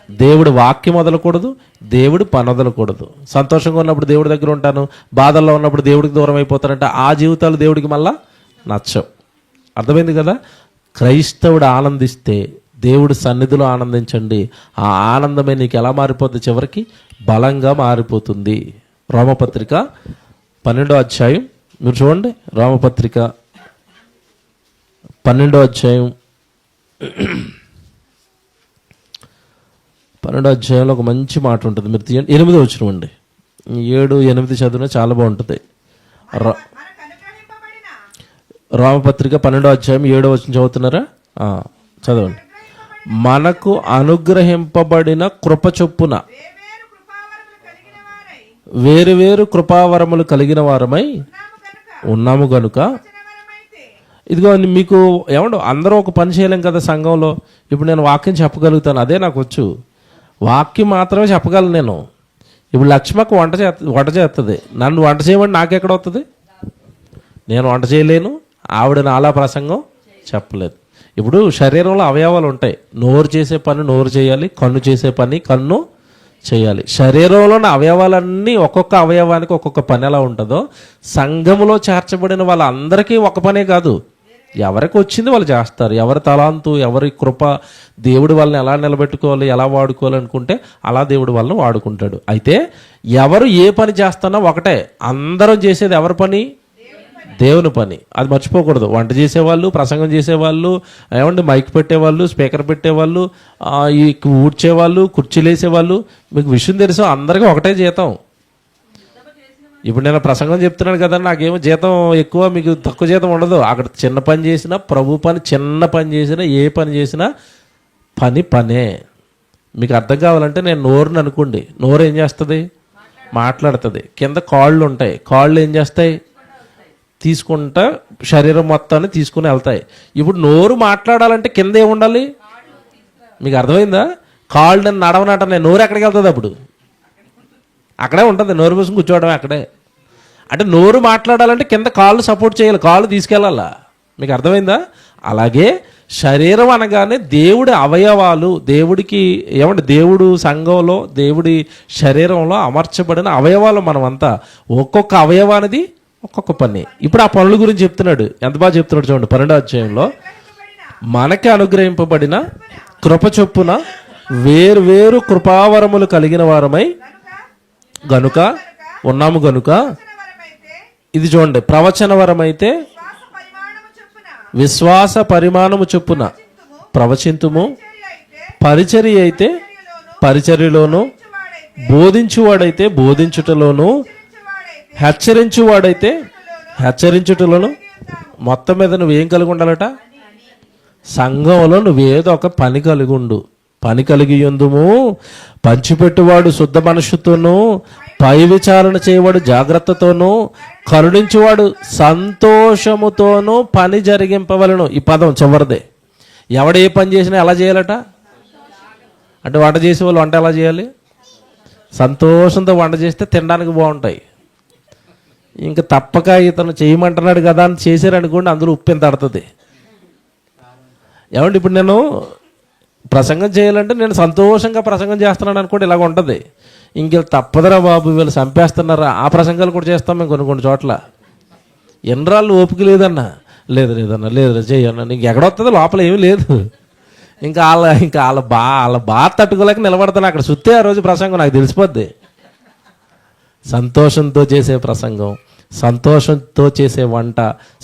A: దేవుడి వాక్యం వదలకూడదు, దేవుడి పని వదలకూడదు. సంతోషంగా ఉన్నప్పుడు దేవుడి దగ్గర ఉంటాను, బాధల్లో ఉన్నప్పుడు దేవుడికి దూరం అయిపోతానంటే ఆ జీవితాలు దేవుడికి మళ్ళా నచ్చవు. అర్థమైంది కదా? క్రైస్తవుడు ఆనందిస్తే దేవుడి సన్నిధిలో ఆనందించండి. ఆ ఆనందమే నీకు ఎలా మారిపోద్ది? చివరికి బలంగా మారిపోతుంది. రోమపత్రిక 12వ అధ్యాయం మీరు చూడండి. రోమపత్రిక 12వ అధ్యాయం 12వ అధ్యాయంలో ఒక మంచి మాట ఉంటుంది. మీరు తీయండి. 8వ వచనం అండి. 7, 8 చదివినా చాలా బాగుంటుంది. రోమపత్రిక 12వ అధ్యాయం 7వ వచనం చదువుతున్నారా? చదవండి. మనకు అనుగ్రహింపబడిన కృప చొప్పున వేరు వేరు కృపావరములు కలిగిన వారమై ఉన్నాము గనుక. ఇదిగో మీకు ఏమండో అందరూ ఒక పని చేయలేం కదా సంఘంలో. ఇప్పుడు నేను వాక్యం చెప్పగలుగుతాను, అదే నాకు వచ్చు. వాక్యం మాత్రమే చెప్పగలను నేను. ఇప్పుడు లక్ష్మకు వంట చేస్తుంది. నన్ను వంట చేయమని నాకెక్కడ వస్తుంది? నేను వంట చేయలేను, ఆవిడ నాలా ప్రసంగం చెప్పలేదు. ఇప్పుడు శరీరంలో అవయవాలు ఉంటాయి. నోరు చేసే పని నోరు చేయాలి, కన్ను చేసే పని కన్ను చేయాలి. శరీరంలోని అవయవాలన్నీ ఒక్కొక్క అవయవానికి ఒక్కొక్క పని ఎలా ఉంటుందో, సంఘములో చేర్చబడిన వాళ్ళందరికీ ఒక పనే కాదు. ఎవరికి వచ్చింది వాళ్ళు చేస్తారు. ఎవరి తలాంతు, ఎవరి కృప, దేవుడు వాళ్ళని ఎలా నిలబెట్టుకోవాలి, ఎలా వాడుకోవాలి అనుకుంటే అలా దేవుడు వాళ్ళని వాడుకుంటాడు. అయితే ఎవరు ఏ పని చేస్తున్నా ఒకటే. అందరం చేసేది ఎవరి పని? దేవుని పని. అది మర్చిపోకూడదు. వంట చేసేవాళ్ళు, ప్రసంగం చేసేవాళ్ళు, ఏమంటే మైక్ పెట్టేవాళ్ళు, స్పీకర్ పెట్టేవాళ్ళు, ఈ ఊడ్చేవాళ్ళు, కుర్చీలు వేసేవాళ్ళు, మీకు విషయం తెలుసు, అందరికీ ఒకటే జీతం. ఇప్పుడు నేను ప్రసంగం చెప్తున్నాను కదా, నాకేమో జీతం ఎక్కువ, మీకు తక్కువ జీతం ఉండదు. అక్కడ చిన్న పని చేసినా, ప్రభు పని, చిన్న పని చేసినా, ఏ పని చేసినా పనే. మీకు అర్థం కావాలంటే నేను నోరుని అనుకోండి. నోరు ఏం చేస్తుంది? మాట్లాడుతుంది. కింద కాళ్ళు ఉంటాయి. కాళ్ళు ఏం చేస్తాయి? తీసుకుంటా శరీరం మొత్తాన్ని తీసుకుని వెళ్తాయి. ఇప్పుడు నోరు మాట్లాడాలంటే కింద ఏముండాలి? మీకు అర్థమైందా? కాళ్ళు నేను నడవనట, నేను నోరు ఎక్కడికి వెళ్తుంది? అప్పుడు అక్కడే ఉంటుంది. నోరు మూసుకుని కూర్చోవడం అక్కడే. అంటే నోరు మాట్లాడాలంటే కింద కాళ్ళు సపోర్ట్ చేయాలి, కాళ్ళు తీసుకెళ్ళాలా. మీకు అర్థమైందా? అలాగే శరీరం అనగానే దేవుడి అవయవాలు, దేవుడికి ఏమంటే దేవుడు సంఘంలో, దేవుడి శరీరంలో అమర్చబడిన అవయవాలు మనమంతా. ఒక్కొక్క అవయవానిది ఒక్కొక్క పని. ఇప్పుడు ఆ పనుల గురించి చెప్తున్నాడు. ఎంత బాగా చెప్తున్నాడు చూడండి. 12వ అధ్యాయంలో మనకి అనుగ్రహింపబడిన కృప చొప్పున వేరు వేరు కృపావరములు కలిగిన వారమై గనుక ఉన్నాము గనుక. ఇది చూడండి. ప్రవచన వరమైతే విశ్వాస పరిమాణము చొప్పున ప్రవచింతుము, పరిచర్య అయితే పరిచర్యలోను, బోధించువాడైతే బోధించుటలోను, హెచ్చరించువాడైతే హెచ్చరించుటలోను. మొత్తం మీద నువ్వేం కలిగి ఉండాలట? సంఘంలో నువ్వేదో ఒక పని కలిగి ఉండు. పని కలిగి ఉందుము. పంచిపెట్టువాడు శుద్ధ మనస్సుతోనూ, పై విచారణ చేయవాడు జాగ్రత్తతోనూ, కరుణించువాడు సంతోషముతోనూ పని జరిగింపవలను. ఈ పదం చివరిదే. ఎవడ ఏ పని చేసినా ఎలా చేయాలట? అంటే వంట చేసే వాళ్ళు వంట ఎలా చేయాలి? సంతోషంతో వంట చేస్తే తినడానికి బాగుంటాయి. ఇంకా తప్పక ఇతను చేయమంటున్నాడు కదా అని చేశారనుకోండి, అందులో ఉప్పు ఎంత పడుతుంది. ఏమంటే ఇప్పుడు నేను ప్రసంగం చేయాలంటే నేను సంతోషంగా ప్రసంగం చేస్తున్నాను అనుకోండి, ఇలాగ ఉంటుంది. ఇంక తప్పదరా బాబు, వీళ్ళు చంపేస్తున్నారా, ఆ ప్రసంగాలు కూడా చేస్తాం మేము కొన్ని చోట్ల. ఎన్రాళ్ళు ఓపిక లేదన్నా, లేదన్నా లేదు చెయ్యన్నా, నీకు ఎక్కడొస్తుందో లోపల ఏమీ లేదు. ఇంకా వాళ్ళ బాధ తట్టుకోలేక నిలబడతాను అక్కడ. సుత్తే ఆ రోజు ప్రసంగం నాకు తెలిసిపోద్ది. సంతోషంతో చేసే ప్రసంగం, సంతోషంతో చేసే వంట,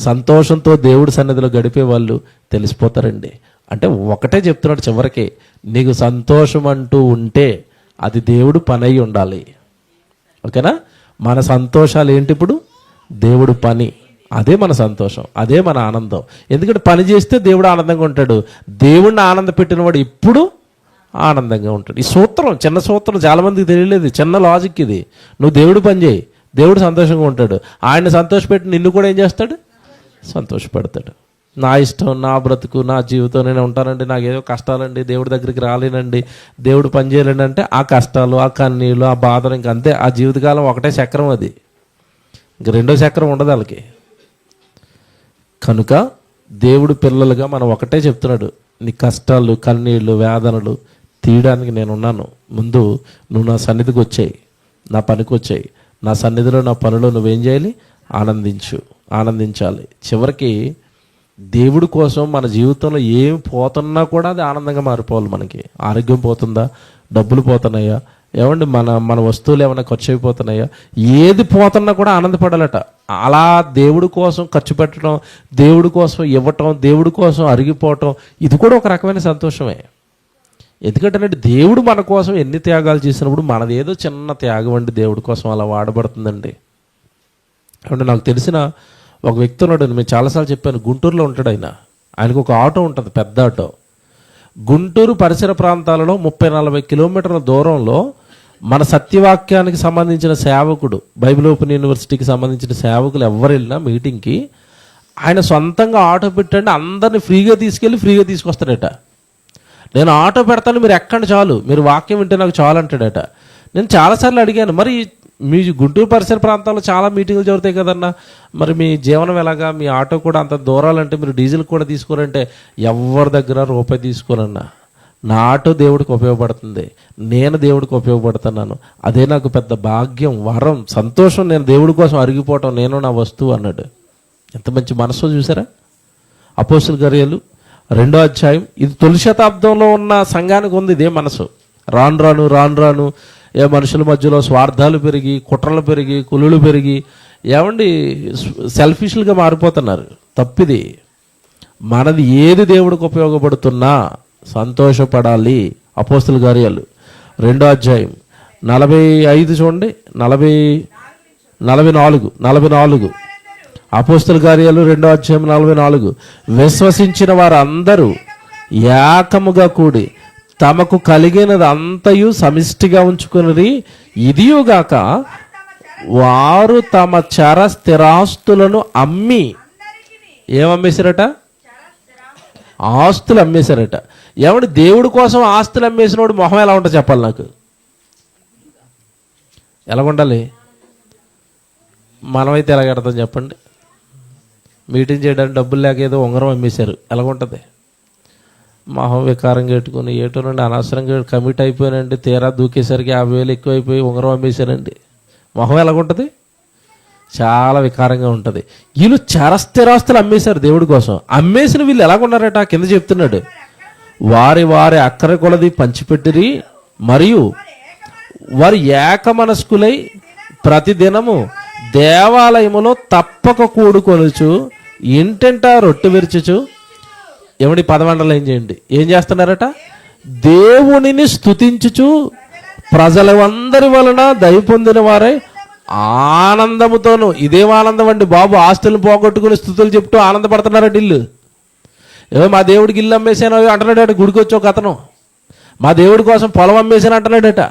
A: సంతోషంతో దేవుడి సన్నిధిలో గడిపే వాళ్ళు తెలిసిపోతారండి. అంటే ఒకటే చెప్తున్నాడు చివరికి, నీకు సంతోషం అంటూ ఉంటే అది దేవుడు పని అయి ఉండాలి. ఓకేనా? మన సంతోషాలు ఏంటి? ఇప్పుడు దేవుడు పని, అదే మన సంతోషం, అదే మన ఆనందం. ఎందుకంటే పని చేస్తే దేవుడు ఆనందంగా ఉంటాడు. దేవుడిని ఆనంద పెట్టినవాడు ఇప్పుడు ఆనందంగా ఉంటాడు. ఈ సూత్రం, చిన్న సూత్రం, చాలా మందికి తెలియలేదు. చిన్న లాజిక్ ఇది. నువ్వు దేవుడు పని చేయి, దేవుడు సంతోషంగా ఉంటాడు. ఆయన సంతోషపెట్టి నిన్ను కూడా ఏం చేస్తాడు? సంతోషపెడతాడు. నా ఇష్టం, నా బ్రతుకు, నా జీవితం, నేను ఉంటానండి, నాకేదో కష్టాలండి, దేవుడి దగ్గరికి రాలేనండి, దేవుడు పని చేయలేండి అంటే ఆ కష్టాలు, ఆ కన్నీళ్ళు, ఆ బాధలు ఇంక అంతే. ఆ జీవితకాలం ఒకటే చక్రం, అది ఇంక రెండో చక్రం ఉండదు వాళ్ళకి. కనుక దేవుడు పిల్లలుగా మనం ఒకటే చెప్తున్నాడు, నీ కష్టాలు, కన్నీళ్ళు, వేదనలు తీయడానికి నేనున్నాను. ముందు నువ్వు నా సన్నిధికి వచ్చాయి, నా పనికి వచ్చాయి. నా సన్నిధిలో, నా పనిలో నువ్వేం చేయాలి? ఆనందించాలి. చివరికి దేవుడి కోసం మన జీవితంలో ఏం పోతున్నా కూడా అది ఆనందంగా మారిపోవాలి. మనకి ఆరోగ్యం పోతుందా, డబ్బులు పోతున్నాయా, ఏమండి మన వస్తువులు ఏమైనా ఖర్చు అయిపోతున్నాయా, ఏది పోతున్నా కూడా ఆనందపడాలట. అలా దేవుడి కోసం ఖర్చు పెట్టడం, దేవుడి కోసం ఇవ్వటం, దేవుడి కోసం అరిగిపోవటం, ఇది కూడా ఒక రకమైన సంతోషమే. ఎందుకంటే దేవుడు మన కోసం ఎన్ని త్యాగాలు చేసినప్పుడు మనది ఏదో చిన్న త్యాగం అండి దేవుడి కోసం అలా వాడబడుతుందండి. అంటే నాకు తెలిసిన ఒక వ్యక్తి ఉన్నాడు, నేను చాలాసార్లు చెప్పాను, గుంటూరులో ఉంటాడు ఆయన. ఆయనకు ఒక ఆటో ఉంటుంది, పెద్ద ఆటో. గుంటూరు పరిసర ప్రాంతాలలో 30-40 కిలోమీటర్ల దూరంలో మన సత్యవాక్యానికి సంబంధించిన సేవకుడు, బైబిల్ ఓపెన్ యూనివర్సిటీకి సంబంధించిన సేవకులు ఎవరు వెళ్ళినా మీటింగ్కి ఆయన సొంతంగా ఆటో పెట్టండి, అందరిని ఫ్రీగా తీసుకెళ్ళి ఫ్రీగా తీసుకొస్తాడట. నేను ఆటో పెడతాను, మీరు ఎక్కండి చాలు, మీరు వాక్యం వింటే నాకు చాలు అంటాడట. నేను చాలాసార్లు అడిగాను, మరి మీ గుంటూరు పరిసర ప్రాంతాల్లో చాలా మీటింగులు జరుగుతాయి కదన్నా, మరి మీ జీవనం ఎలాగా, మీ ఆటో కూడా అంత దూరాలంటే మీరు డీజిల్ కూడా తీసుకోరంటే, ఎవరి దగ్గర రూపాయి తీసుకోనన్నా. నా ఆటో దేవుడికి ఉపయోగపడుతుంది, నేను దేవుడికి ఉపయోగపడుతున్నాను, అదే నాకు పెద్ద భాగ్యం, వరం, సంతోషం. నేను దేవుడి కోసం అరిగిపోవటం, నేను నా వస్తువు అన్నాడు. ఎంత మంచి మనసు చూసారా. అపోస్తుల కార్యాలు 2వ అధ్యాయం. ఇది తొలి శతాబ్దంలో ఉన్న సంఘానికి ఉంది ఇదే మనసు. రాను రాను ఏ మనుషుల మధ్యలో స్వార్థాలు పెరిగి, కుట్రలు పెరిగి, కులులు పెరిగి, ఏమండి సెల్ఫిష్లుగా మారిపోతున్నారు. తప్పిది. మనది ఏది దేవుడికి ఉపయోగపడుతున్నా సంతోషపడాలి. అపోస్తుల కార్యాలు 2వ అధ్యాయం 45 చూడండి, 44. అపోస్తుల కార్యాలు 2వ అధ్యాయం 44. విశ్వసించిన వారందరూ ఏకముగా కూడి తమకు కలిగినది అంతయు సమిష్టిగా ఉంచుకున్నది, ఇదియుగాక వారు తమ చర స్థిరాస్తులను అమ్మి, ఏమమ్మేశారట? ఆస్తులు అమ్మేశారట. ఏమంటే దేవుడి కోసం ఆస్తులు అమ్మేసినోడు మొహం ఎలా ఉంటుంది చెప్పాలి నాకు. ఎలాగుండాలి? మనమైతే ఎలాగడతాం చెప్పండి. మీటింగ్ చేయడానికి డబ్బులు లేక ఏదో ఉంగరం అమ్మేశారు, ఎలాగుంటుంది? మొహం వికారంగా పెట్టుకుని ఏటో నుండి అనవసరంగా కమిట్ అయిపోయానండి, తీరా దూకేసరికి 50,000 ఎక్కువైపోయి ఉంగరం అమ్మేశానండి, మొహం ఎలాగుంటుంది? చాలా వికారంగా ఉంటుంది. వీళ్ళు చరస్థిరాస్తులు అమ్మేశారు దేవుడి కోసం. అమ్మేసిన వీళ్ళు ఎలాగున్నారట కింద చెప్తున్నాడు, వారి అక్కర కొలది పంచిపెట్టిరి, మరియు వారు ఏకమనస్కులై ప్రతిదినము దేవాలయములో తప్పక కూడుకొనుచు ఇంటింటా రొట్టె విరుచుచు. ఏమని పదమండలం ఏం చేస్తున్నారట? దేవునిని స్తుతించుచు ప్రజలందరి వలన దయ పొందిన వారై ఆనందముతోను. ఇదేం ఆనందం అండి బాబు, ఆస్తులను పోగొట్టుకుని స్తుతులు చెప్తూ ఆనందపడుతున్నారట ఇల్లు. మా దేవుడికి ఇల్లు అమ్మేసాను అంటున్నాడట. గుడికి వచ్చి ఒక అతను మా దేవుడి కోసం పొలం అమ్మేసాను అంటున్నాడట.